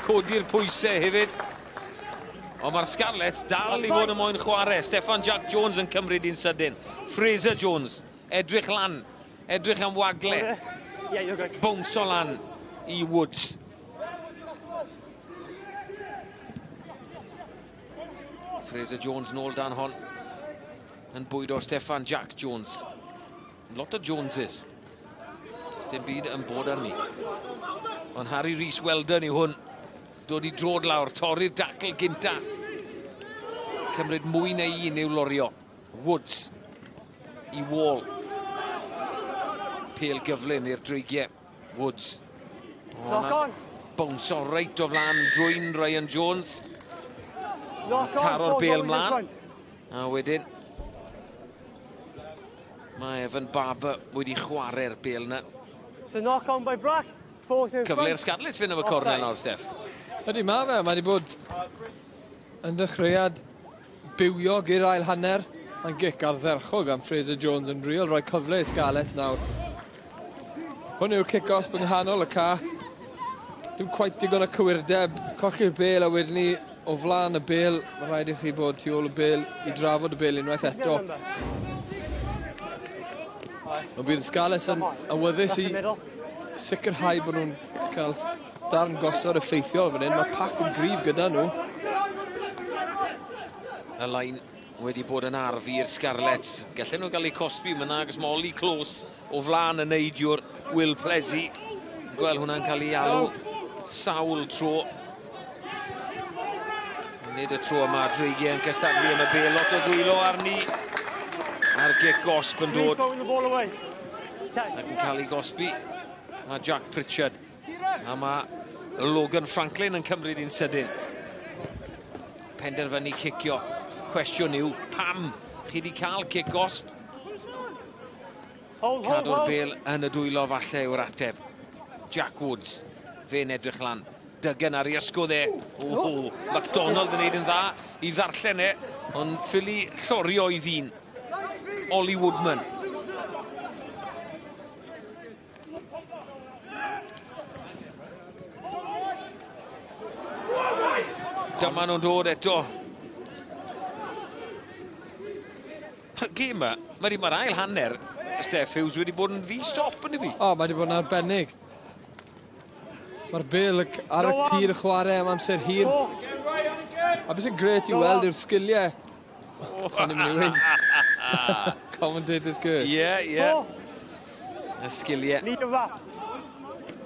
Codi'r pwysau hefyd. Ond mae'r Scarlets dal i fod yn moyn chwarae. Steffan Jack Jones yn cymryd un sydyn. Fraser Jones. Edrych lan. Edrych am wagle. Bwns o lan i Woods. Fraser Jones nôl dan hon. Yn bwydo Steffan Jack Jones. Lot o Joneses. Dim byd yn bod arni. Ond Harry Rhys Weldon yw hwn. Dod i drod lawr, torri'r dacl gynta. Cymryd mwy na un i'w lorio. Woods i Wall. Pêl gyflym i'r dreigiau. Woods. Bownsio reit o flan drwy'n Ryan Jones. Taro'r bêl mlaen. A wedyn mae Evan Barber wedi chwarae'r bêl na. So knock on by Brack. Cyfle'r Scarlets fynd am y cornel nawr, Steff. Ydy, mae fe. Mae wedi bod yn ddechreuad bywiog i'r ail hanner. Mae'n gic ardderchog am Fraser Jones yn real. Rhoi cyfle i Scarlets nawr. Hwn yw'r kick-off yng nghanol y ca. Dim quite digon o cywirdeb. Cochi'r bêl a wedyn ni o flan y bêl. Mae rhaid i chi bod tu ôl y bêl i drafod y bêl unwaith eto. Ond bydd Scarlets yn awyddus i sicrhau bod nhw'n cael darn gosod effeithiol fan hyn. Mae pac yn gryf gyda nhw. Y lain wedi bod yn arfi'r Scarlets. Gallen nhw gael eu cosbi, mae'n agos Molly Close o flan y neidiwr Will Plessy. Gweld hwnna'n cael ei alw sawl tro. Nid y tro yma, Dreigiau yn cystadlu yn y bêl. Lot o ddwylo arni. A'r gic gosb yn dod. Ac yn cael ei gosbi. Mae Jack Pritchard. A mae Logan Franklin yn cymryd un sydyn. Penderfynu cicio. Cwestiwn yw, pam chi wedi cael cic gosb? Cadw'r bêl yn y dwylo falle yw'r ateb. Jack Woods. Fe'n edrych lan. Dygen ar ei ysgwdd e. MacDonald yn neud yn dda i ddarllen e. Ond ffili llorio i ddyn. Ollie Woodman. Dyma nhw'n dod eto. Mae'r gêm yma, mae'r ail hanner, Steff Hughes wedi bod yn ddi-stop yn i fi. O, mae wedi bod yn arbennig. Mae'r bêl ar y tir y chwarae am amser hir. A beth sy'n gret i weld yw'r sgiliau. O'n i'n mynd i weid. Commentator's good. Ie. Y sgiliau.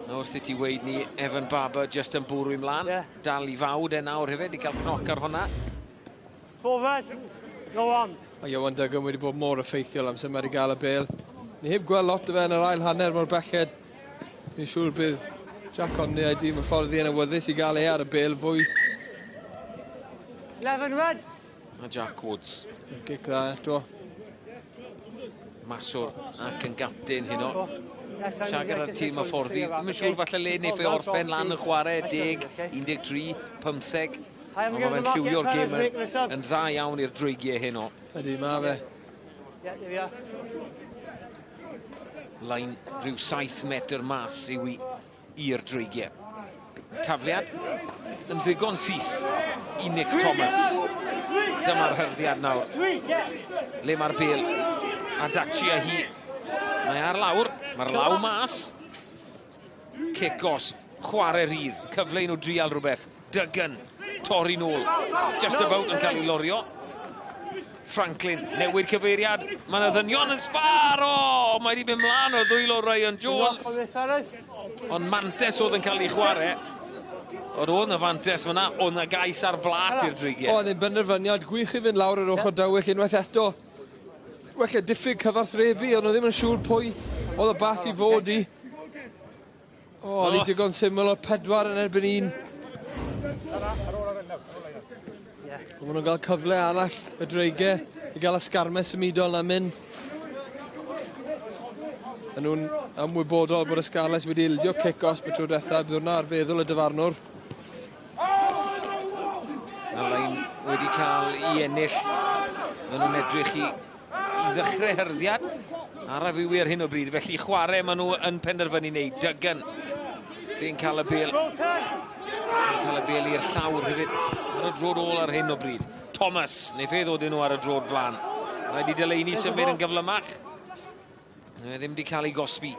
Wrth i ti weid ni, Evan Barber just yn bwrw i mlaen. Dal i fawd e nawr hefyd, i gael cnoc ar hwnna. Forward, no arms. Mae Iwan Duggan wedi bod mor effeithiol am sy'n wedi gael y bêl. Ni heb gweld lot o fe yn yr ail hanner mor belled. Fi'n siŵr bydd Jack Condy a'i dîm yn ffordd yn awyddus i gael ei ar y bêl fwy. 11 red. A Jack Woods. Gic dda eto. Maswr ac yn gapten hyn o. Siagar ar tîm y fforddi. Mae'n siŵr falle le neu ffei orffen lan yn chwarae 10, 13, 15. Ond mae fe'n lliwio'r gêm yn dda iawn i'r dreigiau hyn o. Ydy, mae fe. Lain rhyw 7 metr mas i'r dreigiau. Tafliad yn ddigon syth i Nick Thomas. Dyma'r hyrddiad nawr. Le mae'r bêl. A Daci a hi. Mae ar lawr. Mae'r law mas. Cic gosb. Chwarae rydd. Cyfle i nhw drial rhywbeth. Duggan. Torri nôl. Just about yn cael ei lorio. Franklin. Newid cyfeiriad. Mae'n ddynion yn sbaro. Mae wedi mynd mlaen o ddwylo Ryan Jones. Ond mantes oedd yn cael ei chwarae. Oedd y fantes fyna. Oedd y gais ar blat i'r dreigiau. Oedd yn benderfyniad gwych i fynd lawr yr ochr dywyll unwaith eto. Wella diffyg cyfathrebu, ond oedd ddim yn siŵr pwy oedd y bas i fod i. Oedd hi digon syml o'r 4 yn erbyn 1. Maen nhw'n cael cyfle arall y dreigiau i gael ysgarmes ymudol na mynd. A nhw'n ymwybodol bod y Scarlets wedi ildio cic-os y tro diwethaf, bydd hwnna ar feddwl y dyfarnwr. A Lain wedi cael i ennill. Maen nhw'n edrych i ddechrau hyrddiad ar y fyw ar hyn o bryd, felly chwarae maen nhw yn penderfynu wneud. Duggan fe'n cael y bêl. Fe'n cael y bêl i'r llawr hefyd ar y drod ôl ar hyn o bryd. Thomas, neu fe ddod nhw ar y drod flan. Rhaid i Delaney symud yn gyflymach. Fe ddim wedi cael ei gosbi.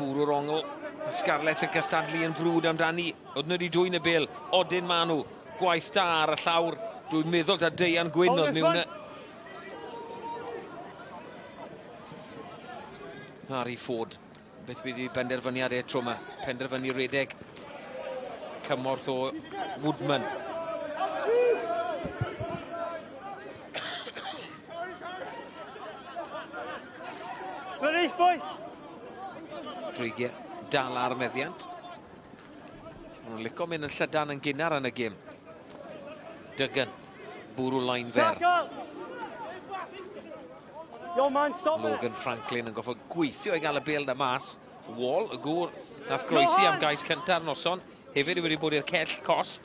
Bwrw'r ongl. Scarlets yn cystadlu yn frwd amdani. Oedd nhw wedi dwy'n y bêl. Odyn maen nhw. Gwaith da ar y llawr. Dwi'n meddwl da Deian Gwyn oedd mewn Harry Ford. Beth bydd i benderfyniad e tro yma. Penderfynu redeg cymorth o Woodman. Release, boys. Dreigiau dal ar meddiant. Mae'n licio mynd yn llydan yn gynnar yn y gêm. Duggan, bwrw lain fer. Logan Franklin yn goffo gweithio i gael y bel na mas. Wall, y gŵr, nath groesi am gais cynta'r noson. Hefyd wedi bod i'r cell cosp.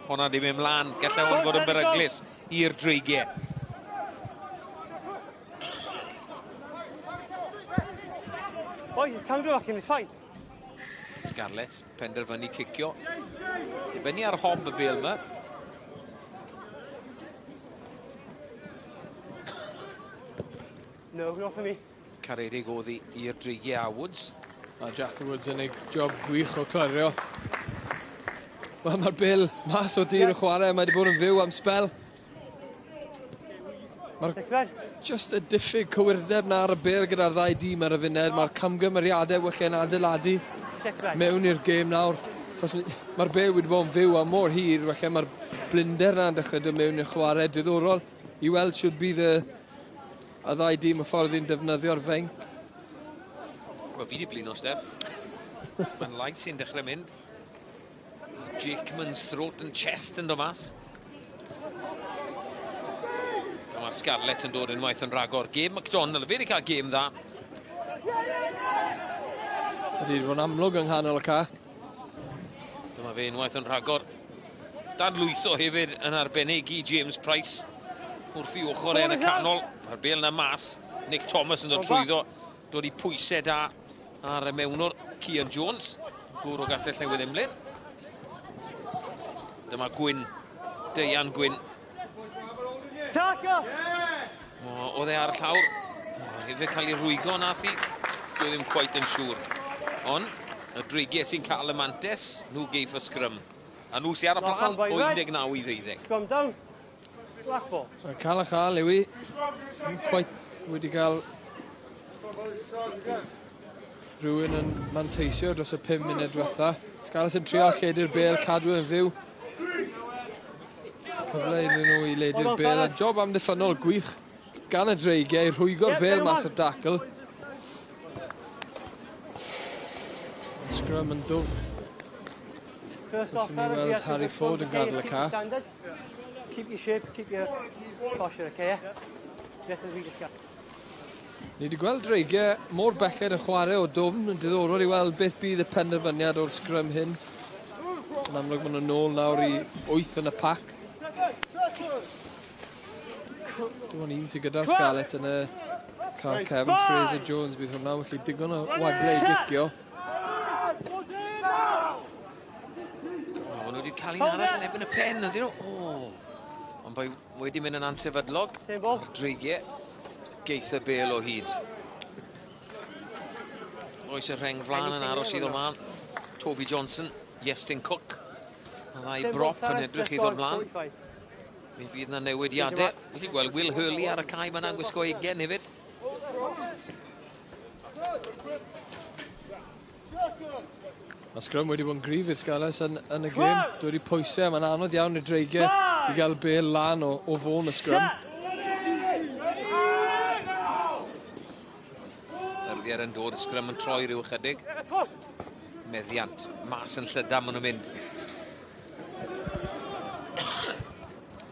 Honna di mynd mlaen, gallai hwn fod yn beryglus i'r Dreigiau. Boys, he's coming back in his fight. Scarlets, penderfynu cicio. Dibynnu ar hob y bel yma. No, not for me. Caredig oddi i'r Dreigiau a Woods. A Jack Woods yn ei job gwych o clario. Mae'r bel mas o dir y chwarae, mae wedi bod yn fyw am spel. Mae'r just y diffyg cywirdeb na ar y bel gyda'r ddau dîm ar y funed. Mae'r camgymeriadau wyllen adeiladu mewn i'r gêm nawr. Mae'r bel wedi bod yn fyw am mor hir, felly mae'r blinder na'n dechrau dod mewn i'r chwarae. Diddorol i weld should bydd y ddau dîm y ffordd i'n defnyddio'r fenc. Wel, fi di blin o Steph. Mae'n lais sy'n dechrau mynd. Jakeman's throat and chest yn dod mas. Mae'r Scarlets yn dod unwaith yn ragor. Game McDonald, fe wedi cael game dda. Ydy wedi bod yn amlwg yng nghanol y ca. Dyma fe unwaith yn ragor. Dadlwytho hefyd yn arbennig i James Price. Wrth i ochr yn y canol. Mae'r bel na mas. Nick Thomas yn dod trwyddo. Dod i pwysau da ar y mewnwr Cian Jones. Gwr o Gastell Newydd Emlyn. Dyma Gwyn. Deian Gwyn. Oedd e ar y llawr. Fe cael ei rwygo nath i. Dwi ddim cweit yn siŵr. Ond, y Dreigiau sy'n cael y mantes, nhw geif y sgrym. A nhw sy'n ar y plan, 19 i 12. Scrum down. Black ball. Cael a chael, Ewi. Cweit wedi cael rhywun yn manteisio dros y 5 munud diwetha. Scarlets yn trio lledu'r bel, cadw yn fyw. Cyfle iddyn nhw i ledu'r bel. A job amddiffynol gwych gan y Dreigiau i rhwygo'r bel mas o'r dacl. Scrum yn dwf. Felly ni weld Harry Ford yn gadw y ca. Keep your shape, keep your posture, okay? Just as we discussed. Ni wedi gweld Dreigiau mor belled yn chwarae o dwfn, yn diddorol i weld beth bydd y penderfyniad o'r scrum hyn. Yn amlwg maen nhw'n nôl nawr i 8 yn y pac. Dwi'n un sy'n gyda'r Scarlets yn y cael Kevin Fraser-Jones. Bydd hwnna felly digon o wadle i gicio. Maen nhw wedi cael un arall yn ebyn y pen, ydyn nhw? Ond bai wedi mynd yn ansefydlog. Dreigiau geith y bel o hyd. Oes y rheng flan yn aros iddo mlaen. Toby Johnson, Iestyn Cook. A ddau brop yn edrych iddo mlaen. Mi fydd yna newidiadau. Felly gweld Will Hurley ar y cae, mae'n gwisgo 20 hefyd. Mae scrum wedi bod yn gryf i'r Scarlets yn y gêm. Dwi wedi pwysau, mae'n anodd iawn i Dreigiau i gael bel lan o fôn y scrum. Erddiad yn dod, y scrum yn troi rhyw ychydig. Meddiant, mas yn llydam yn y mynd.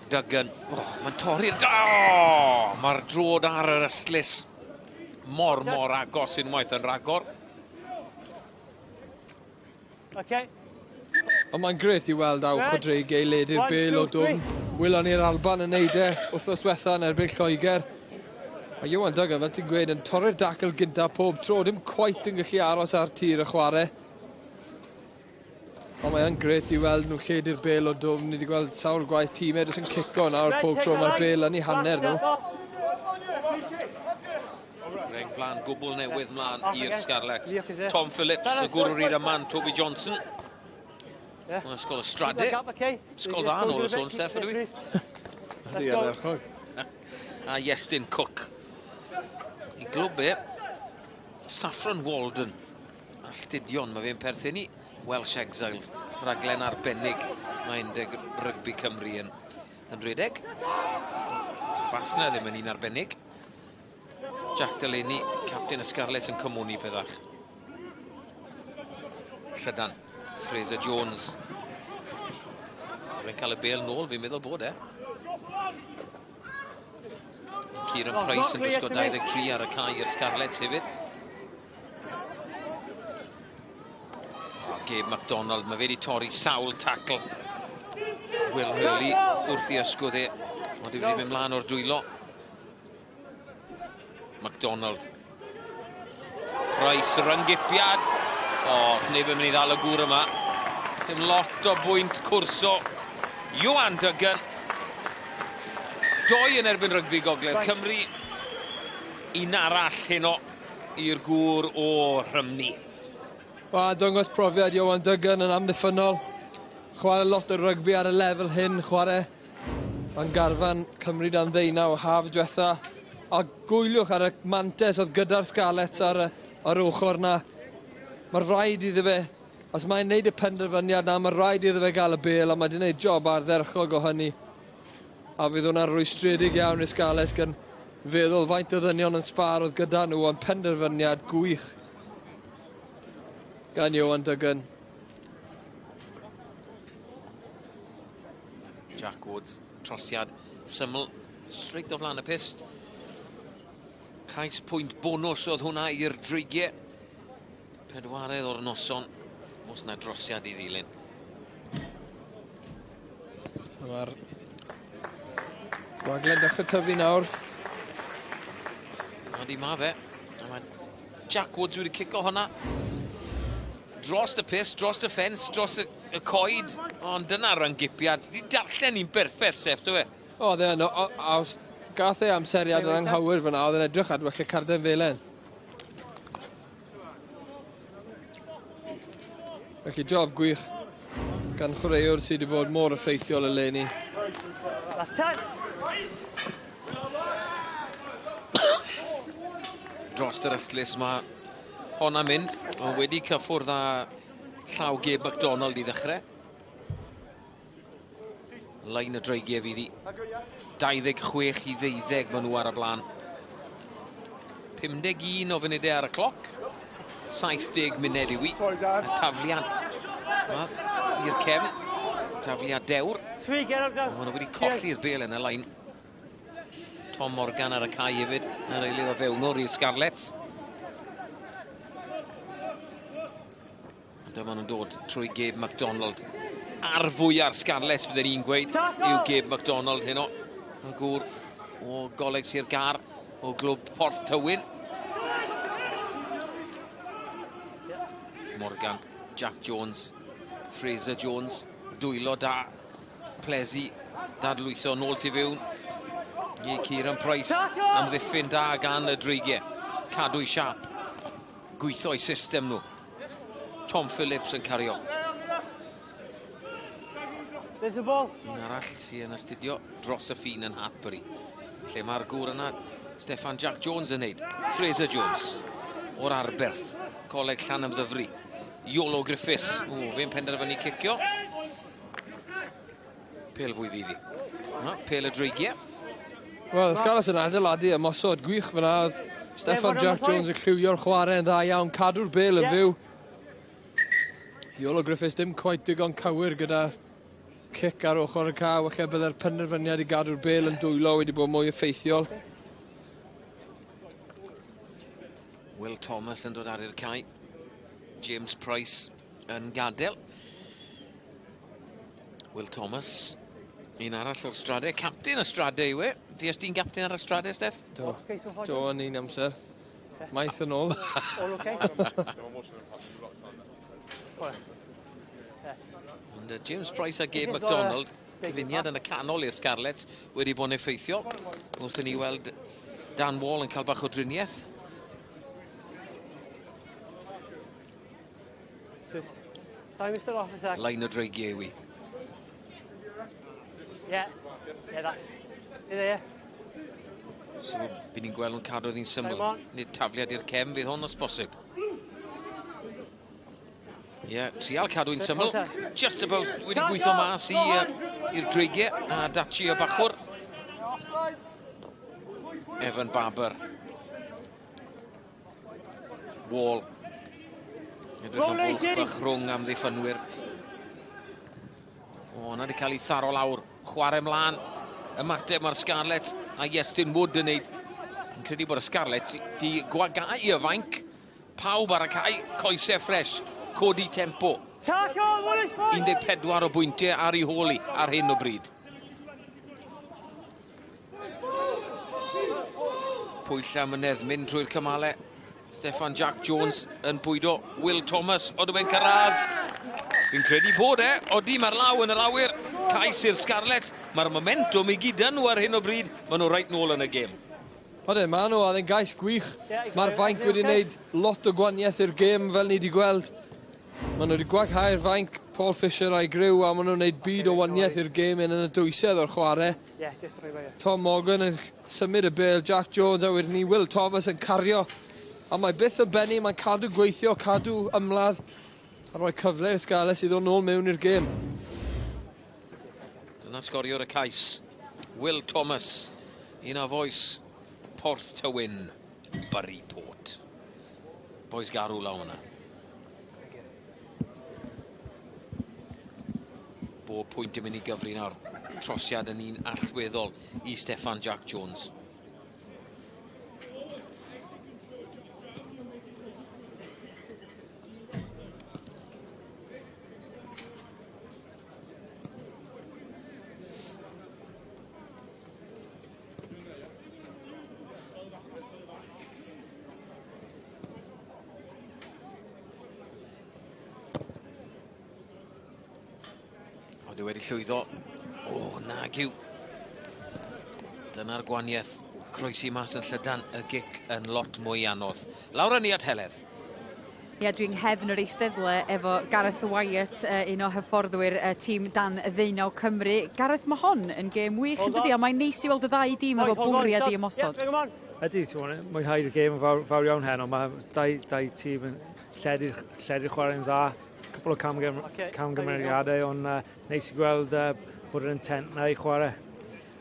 Duggan, mae'n torri'r... Mae'r drod ar yr yslis. Mor agos unwaith yn ragor. Ond mae'n gret i weld awch o Dreigiau i ledu'r bel o dwm. Wylon ni'r Alban yn neud wrthnos diwetha yn erbyn Lloegr. A Iwan Duggan, fel ti'n gweud, yn torri'r dacl gynta pob tro. Dim cweit yn gallu aros ar tir y chwarae. Ond mae'n gret i weld nhw lledu'r bel o dwm. Ni wedi gweld sawl gwaith tîmau jyst yn cico nawr pob tro. Mae'r bel yn ei hanner nhw. Reng plan gwbl newydd mlaen i'r Scarlets. Tom Phillips, y gwrwr i'r man, Toby Johnson. Mae'n ysgol Ystrade. Ysgol dda nôl y sôn, Steff, ydw i? Di erchog. A Iestyn Cook. I glwb e, Saffron Walden. Alltudion, mae fe'n perthyn i Welsh Exiles. Raglen arbennig mae'n rygbi Cymru yn redeg. Fasna ddim yn un arbennig. Jack Delaney, captain y Scarlets yn cymwni pethach. Llydan, Fraser Jones. Fe'n cael y bel nôl, fi'n meddwl bod Kieran Price yn gwisgo 23 ar y cae i'r Scarlets hefyd. Gabe MacDonald, mae fe wedi torri sawl tackle. Will Hurley wrth i ysgwyd Ond i wedi mynd mlaen o'r dwylo. MacDonald. Price, ryngipiad. Sneb yn mynd i ddal y gŵr yma. Sym lot o bwynt cwrso. Iwan Duggan. 2 yn erbyn rygbi Gogledd Cymru. Un arall heno i'r gŵr o Rhymni. Dangos profiad Iwan Duggan yn amddiffynol. Chwarae lot o rygbi ar y lefel hyn, chwarae yn garfan Cymru dan ddeunaw haf diwetha. A gwylwch ar y mantes oedd gyda'r Scarlets ar ochr na. Mae'r rhaid iddo fe, os mae'n neud y penderfyniad na, mae'r rhaid iddo fe gael y bel, a mae wedi gwneud job ardderchog o hynny. A fydd hwnna'n rwystredig iawn i'r Scarlets gan feddwl faint o ddynion yn sbar oedd gyda nhw, ond penderfyniad gwych gan Iwan Duggan. Jack Woods, trosiad syml, straight o flaen y pist. Cais pwynt bonus oedd hwnna i'r Dreigiau. 4 o'r noson, os yna drosiad i ddilyn. Mae'r gwaglen dechrau tyfu nawr. Odi ma fe. Jack Woods wedi cico hwnna. Dros y pist, dros y ffens, dros y coed. Ond dyna ryngipiad. Di darllen i'n berffaith, Steff, do fe? Oedd e, gath e amseriad yn anghywir fyna, oedd e'n edrych ar felly Carden Felen. Felly job gwych gan chwaraewr sydd wedi bod mor effeithiol eleni. Dros yr ystlys mae honna mynd. Mae wedi cyffwrdd â llaw Gabe MacDonald i ddechrau. Lain y Dreigiau fydd i 26 i 12 maen nhw ar y blaen. 51 o funudau ar y cloc. 70 munud i wy. Y tafliad i'r cefn. Tafliad dewr. Maen nhw wedi colli'r bel yn y lain. Tom Morgan ar y cae hefyd. Yr eilydd o fewnwr i'r Scarlets. Dyma nhw'n dod trwy Gabe MacDonald. Ar fwy ar Scarlets byddai'n un gweud yw Gabe MacDonald heno. Y gŵr o goleg Sir Gar o glwb Port Tywyn. Morgan, Jack Jones, Fraser Jones, dwylo da, Plesi, dadlwytho nôl tu fewn. I Kieran Price, amddiffyn da gan y Dreigiau. Cadw i siap, gweithio i system nhw. Tom Phillips yn cario. Un arall sy'n astudio dros y ffin yn Hartbury. Lle mae'r gŵr yna, Steffan Jack Jones yn neud. Fraser Jones, o'r Arberth, coleg Llanymddyfri. Iolo Griffiths, fe'n penderfynu cicio. Pel fwy fyddi. Pel y Dreigiau. Wel, Scarlets yn adeiladu ymosod gwych fyna. Steffan Jack Jones yn lliwio'r chwarae yn dda iawn, cadw'r bel yn fyw. Iolo Griffiths dim cweit digon cywir gyda cic ar ochr y ca, felly byddai'r penderfyniad i gadw'r bel yn dwylo wedi bod mwy effeithiol. Will Thomas yn dod ar i'r cae. James Price yn gadael. Will Thomas, un arall o'r Strade. Captain y Strade yw e. Fi ys ti'n captain ar y Strade, Steff? Do yn un amser. Maith yn ôl. All okay? Ond James Price a Gabe MacDonald, cyfuniad yn y canol i'r Scarlets, wedi bod yn effeithio. Wrth ni weld Dan Wall yn cael bach o driniaeth. Sorry, Mr. Officer. Line o Dreigiau. Yeah, that's it there. So, bydd ni'n gweld yn cadw ddi'n syml. Come on. Nid tafliad i'r cefn fydd hwn os bosib. Ie, trial cadw ddi'n syml. Just about wedi gweithio mas i'r Dreigiau a dachi y bachwr. Evan Barber. Wall. Edrych am bwlch bach rhwng am ddiffynwyr. O, na wedi cael ei tharo lawr. Chwarae mlaen. Ymateb mae'r Scarlets a Iestyn Wood yn neud. Yn credu bod y Scarlets di gwagau y fainc. Pawb ar y cae, coesau ffres, codi tempo. 14 o bwyntiau ar ei holi ar hyn o bryd. Pwyll am y neddmyn trwy'r cymalau. Steffan Jack Jones yn bwydo. Will Thomas, o dwi'n cyrraedd. Fi'n credu bod Odi mae'r law yn yr awyr. Cais i'r Scarlets. Mae'r momentum i gyda nhw ar hyn o bryd. Maen nhw reit nôl yn y gêm. Ode, maen nhw, a ddyn gais gwych. Mae'r fainc wedi wneud lot o gwaniaeth i'r gêm fel ni wedi gweld. Maen nhw wedi gwaghau'r fainc, Paul Fisher a'i gryw, a maen nhw'n wneud byd o waniaeth i'r gêm yn y dwysedd o'r chwarae. Tom Morgan yn symud y bel, Jack Jones a wedyn ni Will Thomas yn cario. A mae byth yn benni, mae'n cadw gweithio, cadw ymladd. A rhoi cyfle i'r Scarlets i ddod nôl mewn i'r gêm. Dyna sgorio'r y cais. Will Thomas. Un o foes Porth Tywyn. Bury Port. Boes garw law hwnna. Bob pwynt yn mynd i gyfri nawr. Trosiad yn un allweddol i Steffan Jack Jones. Dwi wedi llwyddo. O, nag yw. Dyna'r gwaniaeth. Croesi mas yn llydan, y gic yn lot mwy anodd. Lawr ni at heledd. Ia, dwi'n nghefn yr eisteddle efo Gareth Wyatt, un o hyfforddwyr tîm Dan Ddeunaw Cymru. Gareth, mae hon yn gêm wych yn dydi, a mae'n neis i weld y ddau dîm efo bwriad i ymosod. Ydy, mae'n haid y gêm yn fawr iawn heno. Mae dau tîm yn lledu'r chwarae'n dda. Cwbl o camgymeriadau, ond neis i gweld bod yr intent na i chwarae.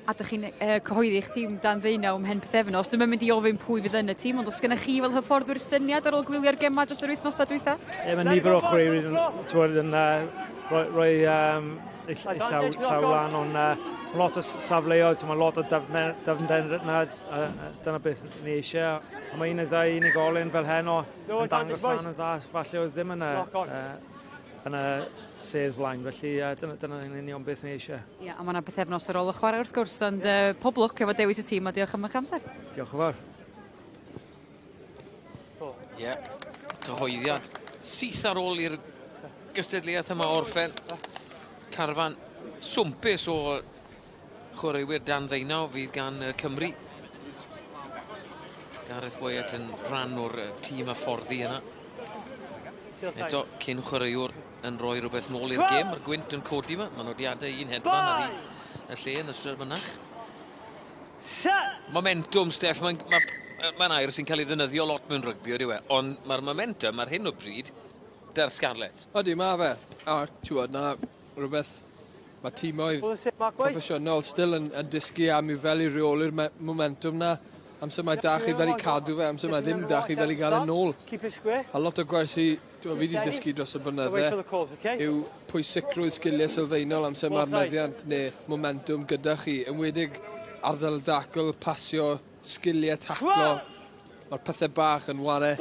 A ydych chi'n cyhoeddi eich tîm Dan Ddeunaw ymhen pethefnos. Dwi'n mynd i ofyn pwy fydd yn y tîm, ond os gennych chi fel hyfforddwyr syniad ar ôl gwylio'r gema dros yr wythnosau dwytha? Mae nifer o chwaraewyr yn rhoi llaw lan, ond lot o safleoedd, mae lot o dyfnder yna, dyna beth ni eisiau. Mae un o ddau unigolyn fel heno yn dangos lan yn dda, falle oedd ddim yn y sedd blaen, felly dyna yn union beth ni eisiau. Ia, a mae yna bethefnos ar ôl y chwarae wrth gwrs, ond pob lwc efo dewis y tîm, a diolch am eich amser. Diolch yn fawr. Ie, cyhoeddiad syth ar ôl i'r gystadleuaeth yma orffen. Carfan swmpus o chwaraewyr Dan Ddeunaw fydd gan Cymru. Gareth Wyatt yn rhan o'r tîm hyfforddi yna. Eto, cyn chwaraewr yn rhoi rhywbeth nôl i'r gêm. Mae'r gwynt yn codi yma. Mae nodiadau un hedfan ar y lle yn ystod mynach. Momentum, Steff. Mae'n air sy'n cael ei ddynyddio lot mewn rygbi, ydy we. Ond mae'r momentum ar hyn o bryd dy'r Scarlets. Ydy, mae fe. A, tiwod, na rhywbeth. Mae tîmoedd proffesiynol still yn dysgu am i fel i reoli'r momentum na. Amser mae da chi fel i cadw fe, amser mae ddim da chi fel i gael yn ôl. A lot o gwersi fi wedi dysgu dros y blynydde yw pwysigrwydd sgiliau sylfaenol amser mae'r meddiant neu momentum gyda chi. Enwedig arddel dacl, pasio, sgiliau taclo. Mae'r pethau bach yn ware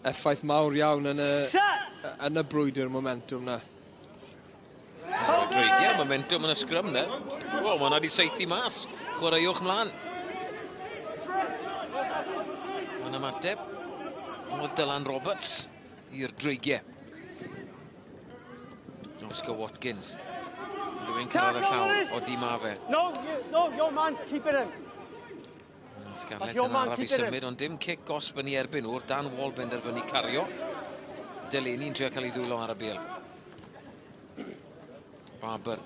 effaith mawr iawn yn y brwydr momentum na. Dreigiau, momentum yn y sgrym na. O, mae'n wedi seithi mas. Chwaraewch mlaen. Mae'n ymateb o Dylan Roberts i'r Dreigiau. Oscar Watkins. Dwi'n cyrraedd y llaw o dim afe. No, your man's keeping him. Scarlets yn araf i symud, ond dim cic gosb yn ei erbyn nhw. Dan Walbender fyny cario. Delaney'n trio cael ei ddwylo ar y bêl. Barber.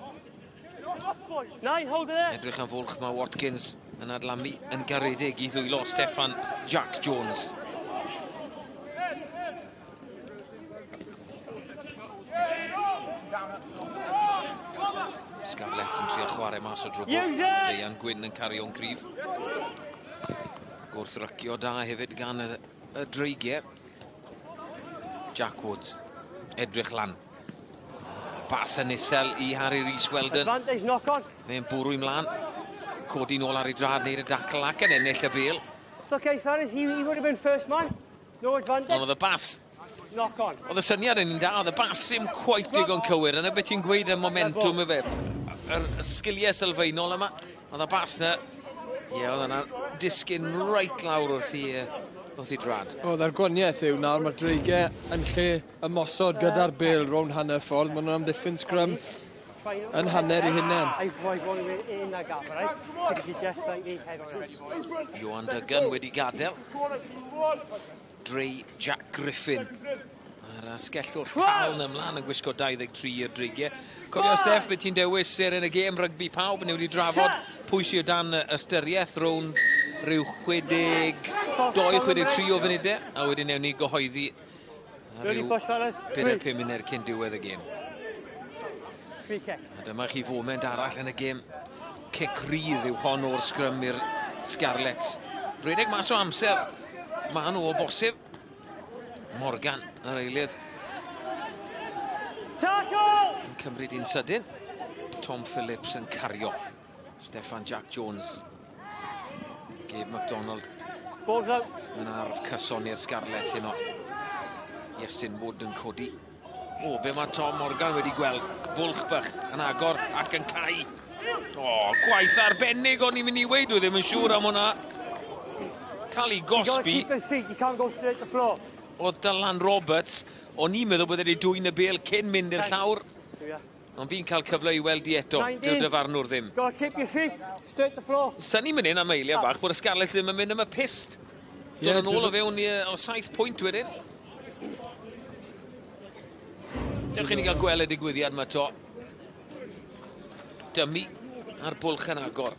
Edrych am fwlch mae Watkins yn adlamu yn garedig i ddwylo Steffan Jack Jones. Scarlets yn trio chwarae mas o drwbl. Deian Gwyn yn cario o'n cryf. Gwrthrycio da hefyd gan y Dreigiau. Jack Woods. Edrych lan. Bas yn isel i Harry Rhys-Weldon. Fe'n bwrw i mlaen. Codi nôl ar ei drad, neud y dacl ac yn ennill y bêl. It's okay, Ferris, he would have been first man. No advantage. Ond oedd y bas. Knock on. Oedd y syniad yn un da, oedd y bas ddim quite digon cywir. Yna beth ti'n gweud y momentum y fe. Y sgiliau sylfaenol yma. Oedd y bas na. Ie, oedd yna disgyn reit lawr wrth i drad. Oedd yr gwaniaeth yw nawr, mae Dreigiau yn lle ymosod gyda'r bêl rown hanner ffordd. Mae nhw'n amddiffyn sgrym yn hanner i hunain. Iwan Duggan wedi gadael. Drei Jack Griffin. A'r asgellwr tal yn ymlaen yn gwisgo 23 i'r Dreigiau. Cofio Steff, beth ti'n dewis yn y gêm rygbi pawb yn wedi drafod pwy sydd o dan ystyriaeth rown rhyw 62-63 o funudau, a wedyn newn ni gyhoeddi rhyw 4-5 munud cyn diwedd y gêm. A dyma chi foment arall yn y gêm. Cic rydd yw hon o'r sgrym i'r Scarlets. Rhedeg mas o amser. Ma' nhw o bosib. Morgan yr eilydd. Yn cymryd un sydyn. Tom Phillips yn cario. Steffan Jack Jones. Gabe MacDonald. Yn arf cyson i'r Scarlets hyn o. Iestyn Wood yn codi. O, be mae Tom Morgan wedi gweld. Bwlch bach yn agor ac yn cau. O, gwaith arbennig o'n i'n mynd i weid. Dwi ddim yn siŵr am hwnna. Cael ei gosbi. O Dylan Roberts. O'n i'n meddwl bod wedi dwy'n y bêl cyn mynd i'r llawr. Ond fi'n cael cyfle i weld i eto. Dyw'r dyfarnwr ddim. Sy'n ni'n mynd yn am eiliau bach bod y Scarlets ddim yn mynd am y pist. Dod yn ôl o fewn o 7 pwynt wedyn. Dewch i ni gael gweld y digwyddiad yma to. Dymu ar bwlch yn agor.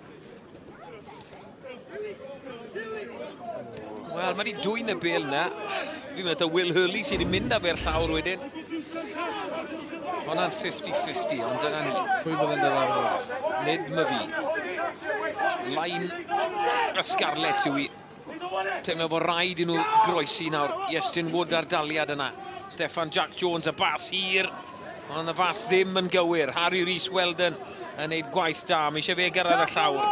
Wel, mae wedi dwy'n y bêl na. Fi'n meddwl Will Hurley sydd wedi mynd â fe'r llawr wedyn. Hwna'n 50-50, ond dyna ni. Pwy bydd yn dyfarnwr? Nid my fi. Lain y Scarlets yw i. Teimlo bod rhaid i nhw groesi nawr. Iestyn Wood ar daliad yna. Steffan Jack Jones, y bas hir. Ond y bas ddim yn gywir. Harry Rhys-Weldon yn neud gwaith da. Mae eisiau fe gyrraedd y llawr.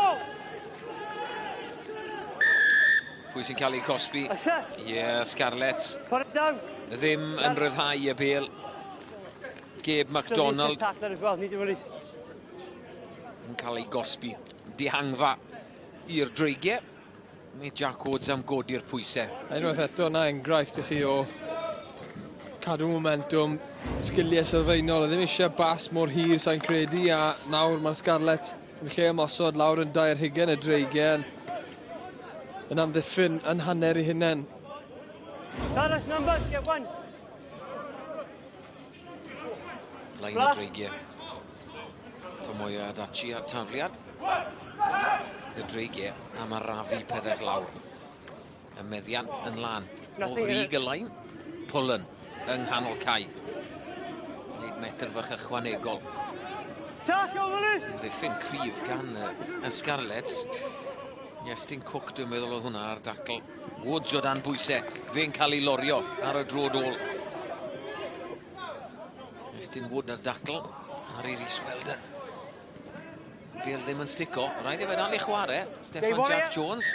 Pwy sy'n cael ei cosbi? Ie, Scarlets. Ddim yn rhyddhau y bêl. Gabe MacDonald yn cael ei gosbi. Dihangfa i'r Dreigiau. Mae Jack Woods am godi'r pwysau. Unwaith eto, na enghraifft i chi o cadw momentum, sgiliau sylfaenol. Ddim eisiau bas mor hir sa'n credu, a nawr mae'r Scarlet yn lle ymosod lawr yn 2 hugain y Dreigiau yn amddiffyn yn hanner i hunain. Lain y Dreigiau. Tomoyo Adachi ar tafliad. Y Dreigiau am arafu pethau lawr. Y meddiant yn lan. O rig y lain. Pullen yng nghanol cae. 9 metr fach ychwanegol. Ddiffyn cryf gan y Scarlets. Iestyn Cook, dwi'n meddwl oedd hwnna ar dacl. Woods o dan bwysau. Fe'n cael ei lorio ar y drod ôl. Iestyn Wood ar dacl. Harry Rhys-Weldon. Bêl ddim yn stico. Rhaid i fe dal i chwarae. Steffan Jack Jones.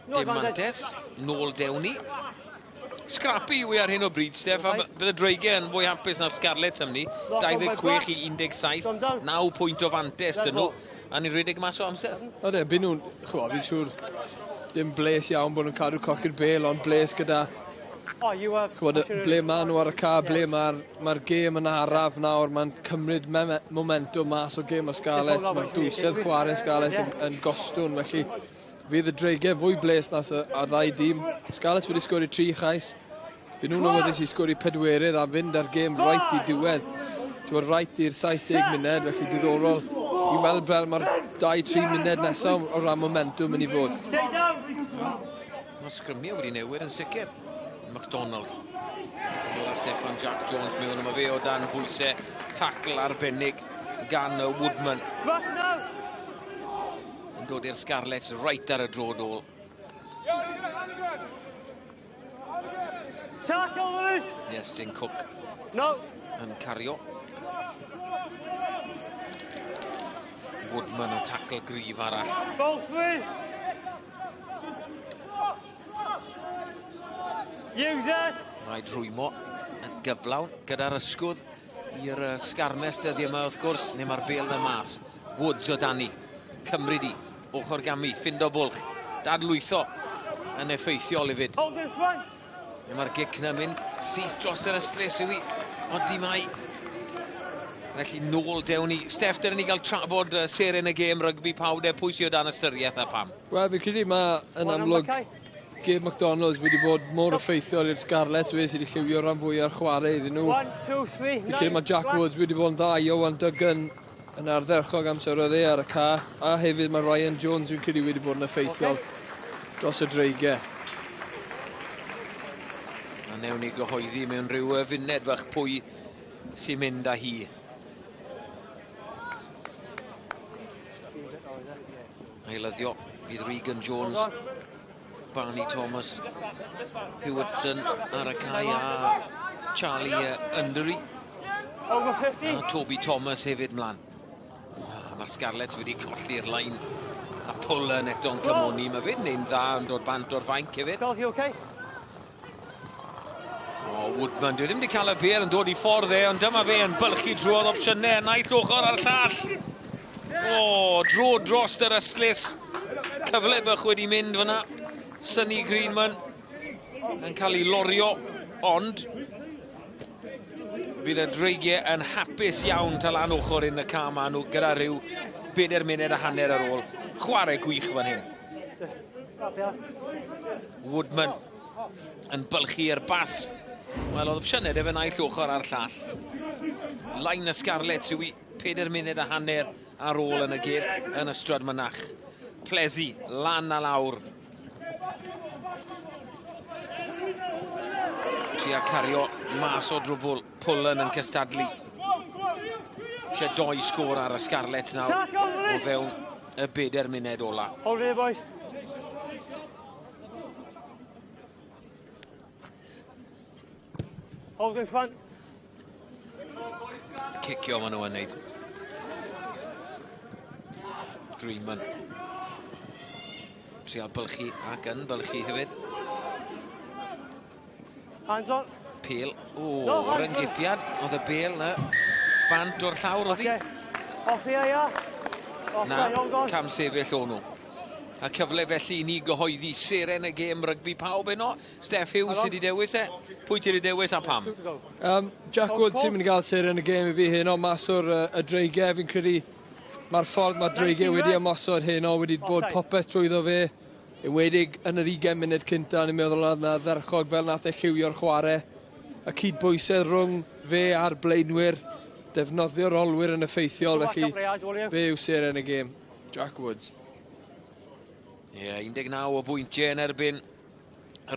Dim mantes. Nôl Dewni. Scrappy yw ar hyn o bryd, Steff. Bydd y Dreigiau yn fwy hapus na Scarlets am ni. 26 i 17. 9 pwynt o fantes dyn nhw. A ni'n rhedeg mas o amser. Ode, byd nhw'n, fi'n siŵr, dim bles iawn bod nhw'n cadw cochi'r bêl, ond bles gyda... ble ma nhw ar y ca, ble mae'r gêm yn araf nawr, mae'n cymryd momentum mas o gêm o Scarlets. Mae'n dwysedd chwarae Scarlets yn gostwn, felly fydd y Dreigiau fwy bles nas y ddau dîm. Scarlets wedi sgori 3 chais, Byd nhw'n awyddus i sgori pedwerydd a fynd ar gêm right i diwedd. Dwi'n right i'r 70 munud, felly diddorol i weld fel mae'r 2-3 munud nesaf o ran momentum yn ei fod. Mae sgrymio wedi newid yn sicr. McDonald. O'r Steffan Jack Jones mewn yma fe o dan bwysau. Tackle arbennig gan y Woodman. Yn dod i'r Scarlets right ar y drodol. Tackle, Lewis! Yes, Jyn Cook. No. Yn cario. Woodman yn tackle gryf arall. Ball free. Use it. Mae drwymo yn gyflawn gyda'r ysgwdd i'r Scarmes dyddi yma wrth gwrs, neu mae'r bel yn mas. Woods o Dani, cymryd i, ochr gami, ffindo bwlch, dadlwytho yn effeithiol hefyd. Hold this front. Mae'r gic na'n mynd syth dros yr ystles yw i, ond di mai. Felly nôl dewn ni. Steff, dyna ni gael trafod seren y gêm rygbi pawde, pwy sydd o dan ystyriaeth a pam? Wel, fi'n credu mae yn amlwg gêm McDonald's wedi bod mor effeithiol i'r Scarlets fe sydd wedi lliwio ran fwy ar chwarae iddyn nhw. 1, 2, 3, Fi'n credu mae Jack Woods wedi bod yn dda i Owen Duggan yn ardderchog amser oedd e ar y ca, a hefyd mae Ryan Jones fi'n credu wedi bod yn effeithiol dros y Dreigiau. A newn ni gyhoeddi mewn rhyw funed fach pwy sy'n mynd â hi. Eilyddio bydd Regan Jones, Barney Thomas, Hewitson ar y cae a Charlie Undery. A Toby Thomas hefyd mlaen. Mae'r Scarlets wedi colli'r lain a Pwlen eto'n cymoni. Mae fe'n neud dda yn dod bant o'r fainc hefyd. O, Woodman, dwi ddim wedi cael y bel yn dod i ffordd e, ond dyma fe yn bylchu drwy'r opsiynau, naill ochr ar llall. O, dro dros yr yslis. Cyfle bach wedi mynd fyna. Sonny Greenman yn cael ei lorio, ond bydd y Dreigiau yn hapus iawn tal an ochr yn y cam a nhw gyda rhyw 4 munud a hanner ar ôl. Chwarae gwych fan hyn. Woodman yn bylchu'r bas. Wel, oedd opsiynau efe naill ochr ar llall. Lain y Scarlets yw i 4 munud a hanner ar ôl yn y gêm yn ystod mynach. Plesi, lan a lawr. Tria cario mas o drwbl, Pwlen yn cystadlu. Eisiau 2 sgôr ar y Scarlets nawr o fewn y 4 munud ola. Hold it, boys. Hold in front. Cicio maen nhw yn neud. Greenman. Trial bylchu ac yn bylchu hefyd. Hands on. Pêl. O, ryngipiad. Oedd y bel na. Bant o'r llawr oedd hi. Off here, yeah. Na, cam sefyll o nhw. A cyfle felly ni gyhoeddi seren y gêm rygbi pawb eno. Steff Hughes sydd wedi dewis e. Pwy ti wedi dewis a pam? Jack Woods sy'n mynd i gael seren y gêm i fi hyn o mas o'r y Dreigiau. Fi'n credu mae'r ffordd mae'r Dreigiau wedi ymosod hyn o wedi bod popeth trwyddo fe. Wedig yn yr 20 munud cynta, ni'n meddwl yna dderchog fel nath e lliwio'r chwarae. Y cydbwysedd rhwng fe a'r blaenwyr, defnyddio'r olwyr yn effeithiol, felly fe yw seren y gêm. Jack Woods. Ie, 19 o bwyntiau yn erbyn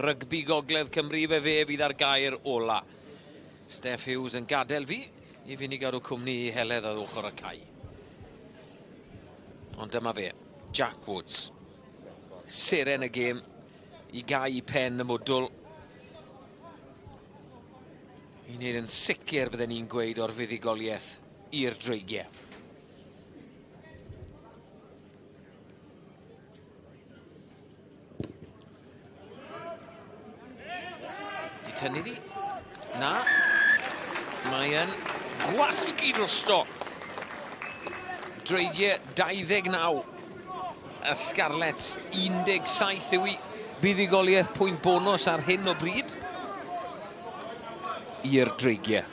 rygbi gogledd Cymru fe bydd ar gair ola. Steff Hughes yn gadael fi i fynd i gadw cwmni i heledd ar ochr y cae. Ond dyma fe, Jack Woods. Seren y gêm i gau i pen y mwdwl. I wneud yn sicr bydden ni'n gweud o'r fuddugoliaeth i'r Dreigiau. Di tynnu di? Na. Mae yn gwasgu drosto. Dreigiau 29. Y Scarlets 17 yw i. Buddugoliaeth pwynt bonus ar hyn o bryd i'r Dreigiau.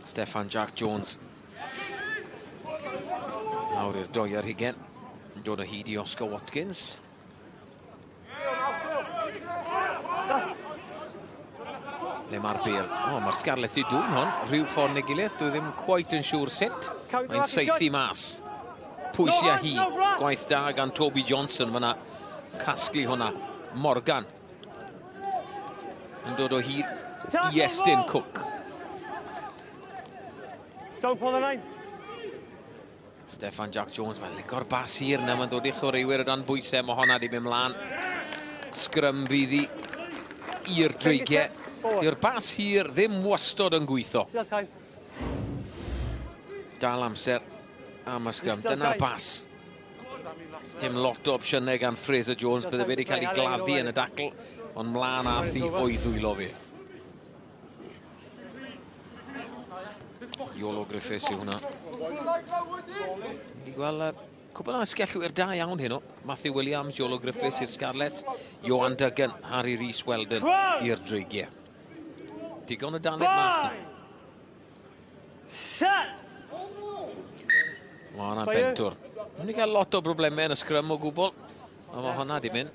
Steffan Jack Jones. Nawr i'r doi ar hugen. Yn dod o hyd I Oscar Watkins. Le mae'r Bale. Mae'r Scarlets I dŵn hon. Rhyw ffordd neu gilydd. Dwi ddim quite yn siŵr sut. Mae'n seithi mas. Pwy sy â hi. Gwaith da gan Toby Johnson fyna. Casglu hwnna. Morgan. Yn dod o hyd I Estyn Cook. Don't pull the line. Steffan Jack Jones, mae'n ligo'r bas hir na, mae'n dod I chwaraewyr o dan bwysau, mae honna di mynd mlaen. Sgrym fydd i'r dreigiau. Di'r bas hir ddim wastod yn gweithio. Dal amser am y sgrym, dyna'r bas. Dim lot o opsiynau gan Fraser Jones, bydde wedi cael ei gladdu yn y dacl, ond mlaen ath I o'i ddwylo fi. Iolo Griffiths yw hwnna. Ni gweld cwbl o sgellwyr da iawn hyn o. Matthew Williams, Iolo Griffiths i'r Scarlets. Johan Duggan, Harry Rhys Weldon i'r dreigiau. Digon o danedd mas na. Mae hwnna'n bentwr. Ni gael lot o broblemau yn y sgrym o gwbl. A mae hwnna di mynd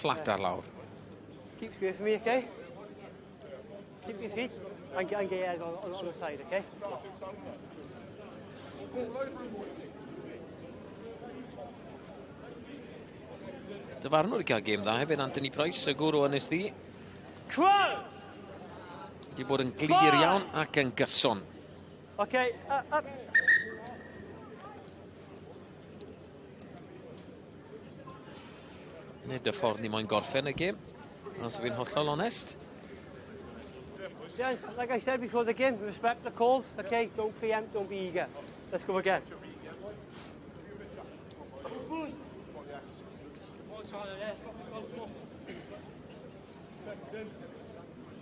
fflat ar lawr. Keep square for me, okay? Keep your feet and get your head on the side, okay? Dyfarnwr I cael gêm dda hefyd, Anthony Price, y gwrw yn ysdi. Di bod yn glir iawn ac yn gyson. Okay, up. Nid y ffordd ni moyn gorffen y gêm, os fi'n hollol onest. Yes, like I said before the game, respect the calls, okay? Don't preempt, don't be eager. Let's go again.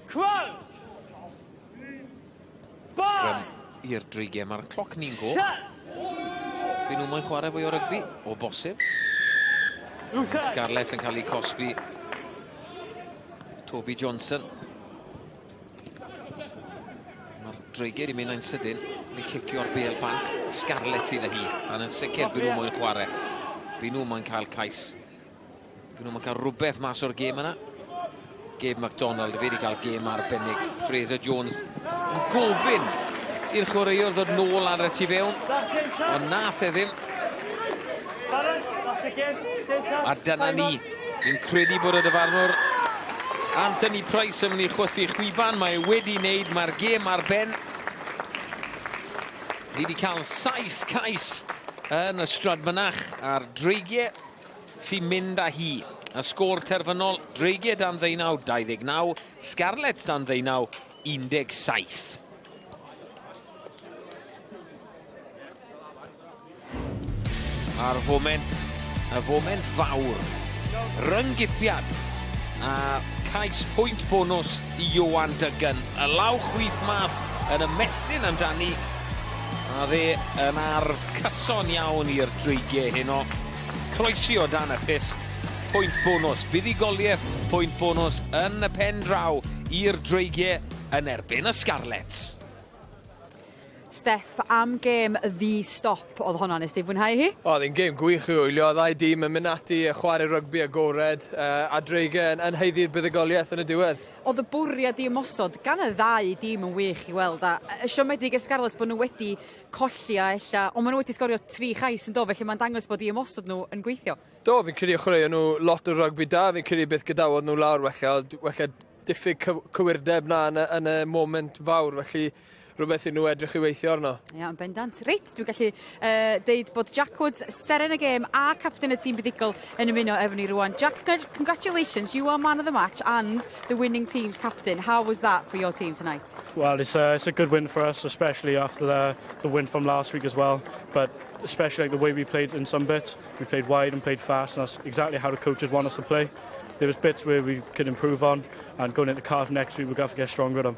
Crunch! Sgrym i'r dreigiau, mae'r cloc ni'n goch. Fy nhw moyn chwarae fwy o rygbi, o bosib. Scarlets yn cael ei cosbi. Toby Johnson. Mae'r dreigiau wedi mynd yn sydyn. Ni cicio'r Bale banc. Scarlets iddo hi. A'n yn sicr fy nhw moyn chwarae. Fy nhw moyn cael cais. Fy nhw moyn cael rhywbeth mas o'r gêm yna. Gabe MacDonald, fe wedi cael gêm arbennig. Fraser Jones yn gofyn i'r chwaraewr ddod nôl ar y tu fewn. Ond nath e ddim. A dyna ni. Fi'n credu bod y dyfarnwr Anthony Price yn mynd I chwythu chwifan. Mae wedi wneud, mae'r gêm ar ben. Ni wedi cael 7 cais yn y stradfynach a'r dreigiau sy'n mynd â hi. Y sgôr terfynol, dreigiau dan 19-29, Scarlets dan 19-17. A'r foment fawr, ryngipiad a cais pwynt bonus I Johan Duggan. Y law chwith mas yn ymestyn amdani a fe yn arf cyson iawn i'r dreigiau hyn o. Croesio dan y pist. Pwynt bonus, buddigoliaeth, pwynt bonus yn y pen draw i'r dreigiau yn erbyn y Scarlets. Steff, am gêm ddi-stop oedd hwnna, nes di fwynhau hi? Oedd hi'n gêm gwych I wylio, ddau dîm yn mynd ati chwarae rygbi agored a dreigiau yn heiddi'r buddigoliaeth yn y diwedd. Oedd y bwriad I ymosod gan y ddau dîm yn wych I weld a siomedig i'r Scarlets bod nhw wedi colli a ella, ond maen nhw wedi sgorio 3 chais yn do, felly mae'n dangos bod I ymosod nhw yn gweithio. Do, fi'n credu chwarae nhw lot o rygbi da, fi'n credu beth gydawodd nhw lawr wella diffyg cywirdeb na yn y moment fawr, felly rhywbeth I nhw edrych I weithio arno. Ia, yn bendant. Reit, dwi'n gallu deud bod Jack Woods, seren y gêm a captain y tîm buddigol yn ymuno efo ni rwan. Jack, congratulations, you are man of the match and the winning team's captain. How was that for your team tonight? Well, it's a good win for us, especially after the win from last week as well. But especially like the way we played in some bits. We played wide and played fast, and that's exactly how the coaches want us to play. There was bits where we could improve on, and going into Cardiff next week, we're going to have to get stronger at them.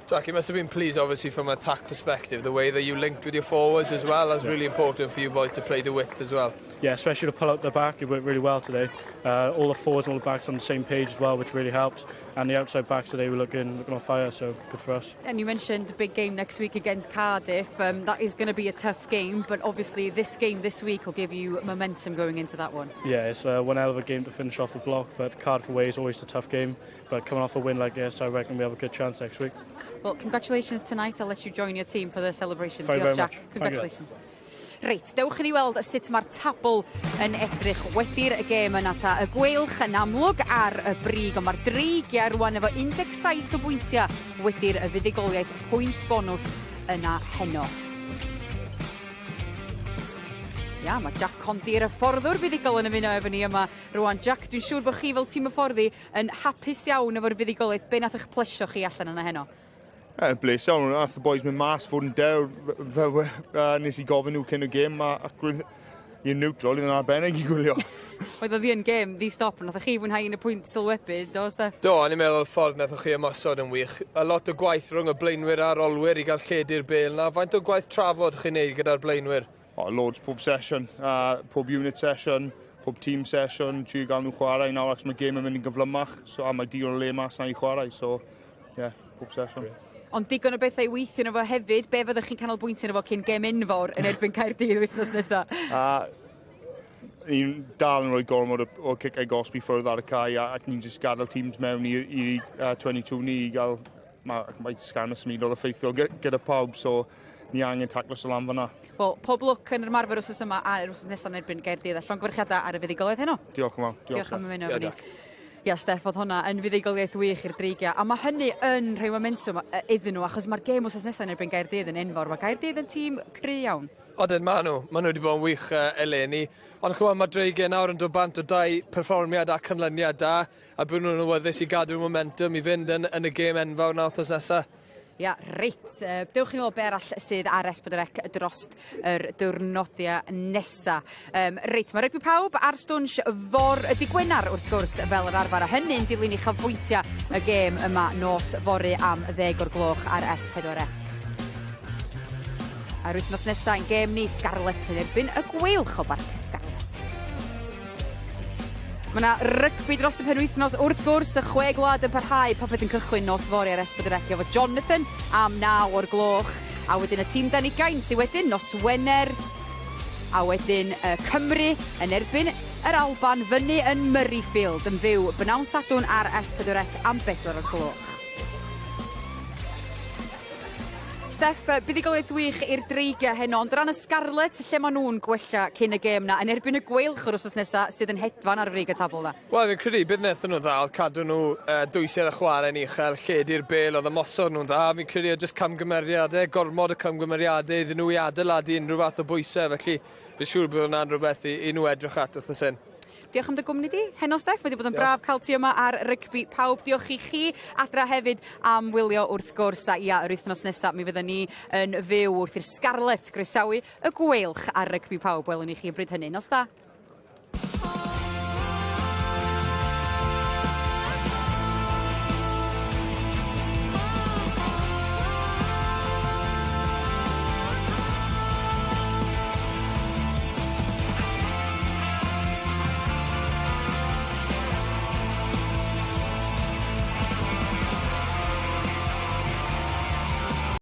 Jack, you must have been pleased, obviously, from an attack perspective. The way that you linked with your forwards as well, that's really important for you boys to play the width as well. yeah, especially to pull out the back, it worked really well today. All the forwards and all the backs on the same page as well, which really helped. And the outside backs today were looking on fire, so good for us. And you mentioned the big game next week against Cardiff. That is going to be a tough game, but obviously this game this week will give you momentum going into that one. Yeah, it's one hell of a game to finish off the block, but Cardiff away is always a tough game. But coming off a win like this, I reckon we have a good chance next week. Well, congratulations tonight. I'll let you join your team for the celebrations. Thank you very Jack. much. Congratulations. Reit, dewch i ni weld sut mae'r tabl yn edrych wedi'r gêm yna ta. Y gweilch yn amlwg ar y brig, ond mae'r Dreigiau rwan efo 17 o bwyntiau wedi'r fuddugoliaeth pwynt bonus yna heno. Ia, mae Jack Condi'r fforddwr fuddigol yn ymuno efo ni yma. Rwan, Jack, dwi'n siŵr bod chi fel tîm y fforddi yn hapus iawn efo'r fuddugoliaeth. Be nath eich plesio chi allan yna heno? Bles iawn, nath y boys mynd mas fod yn dew, nes i gofyn nhw cyn y gêm, ac i'n neutral, i'n arbennig i gwylio. Oedd o ddi yn gêm, ddi-stop, nath chi fwynhau un y pwynt sylwebu, do, Steff? Do, ni'n meddwl ffordd nath chi ymosod yn wych. A lot o gwaith rhwng y blaenwyr a'r olwyr i gael lledu'r bel na. Faint o gwaith trafod chi'n neud gyda'r blaenwyr? Loads pob session, pob unit session, pob team session, tri gael nhw chwarae. Nawr ac mae gêm yn mynd i'n gyflymach, a mae digon o le mas na i chwarae, so, yeah, pob session. Ond digon o bethau weithio efo hefyd, be fyddwch chi'n canolbwyntio efo cyn gêm enfawr yn erbyn Caerdydd wythnos nesaf? Ni'n dal yn rhoi gormod o cicau gosbi ffwrdd ar y cae ac ni'n just gadael teams mewn i 22 ni i gael mae sgan y symudol effeithiol gyda pawb, so ni angen taclos o lan fan'na. Wel, pob lwc yn yr marfer wrthnos yma a'r wrthnos nesaf yn erbyn Caerdydd a llongyfarchiadau ar y fuddugoliaeth heno. Diolch yn fawr. Diolch am ymuno efo ni. Ia, Steff, oedd hwnna yn fuddugoliaeth wych i'r Dreigiau. A mae hynny yn rhoi momentum iddyn nhw, achos mae'r gêm wrthnos nesaf yn erbyn Gaerdydd yn enfawr. Mae Gaerdydd yn tîm cry iawn. Odyn, maen nhw wedi bod yn wych eleni. Ond chwbod, mae Dreigiau nawr yn dod bant o 2 perfformiad a canlyniad da, a bydd nhw'n awyddus i gadw'r momentum i fynd yn y gêm enfawr na wrthnos nesaf. Ia, reit. Dewch i nôl be arall sydd ar S4C drost yr diwrnodiau nesaf. Reit, mae RYGBI pawb ar stwnsh dydd Gwener wrth gwrs fel yr arfer. A hynny'n dilyn i chafbwyntiau y gêm yma nos fory am 10 o'r gloch ar S4C. A'r wythnos nesaf yn gêm ni Scarlets yn erbyn y gweilch o Barc Scarlets. Mae yna rygbi dros y penwythnos wrth gwrs y 6 gwlad yn parhau popeth yn cychwyn nos fory ar S4C efo Jonathan am 9 o'r gloch a wedyn y tîm Dreigiau sydd wedyn nos Wener a wedyn Cymru yn erbyn yr Alban fyny yn Murrayfield yn fyw bynawn Sadwrn ar S4C am 4 o'r gloch. Steff, buddigoliaeth wych i'r Dreigiau heno, ond ran y Scarlets, lle maen nhw'n gwella cyn y gêm na, yn erbyn y gweilch yr wrthnos nesaf sydd yn hedfan ar frig y tabl na? Wel, fi'n credu bydd wnaethon nhw ddal, cadw nhw dwysedd y chwarae'n uchel, lledu'r bel, oedd y mosod nhw'n dda. Fi'n credu jyst camgymeriadau, gormod o camgymeriadau iddyn nhw i adeiladu unrhyw fath o bwysau, felly fi'n siŵr bod hwnna'n rhywbeth i nhw edrych at wrthnos hyn. Diolch am dy gwmni di. Heno, Steff, wedi bod yn braf cael ti yma ar RYGBI pawb. Diolch i chi adra hefyd am wylio wrth gwrs. A ia, yr wythnos nesaf, mi fydden ni yn fyw wrth i'r Scarlets groesawu y gweilch ar RYGBI pawb. Welwn i chi bryd hynny. Nos da.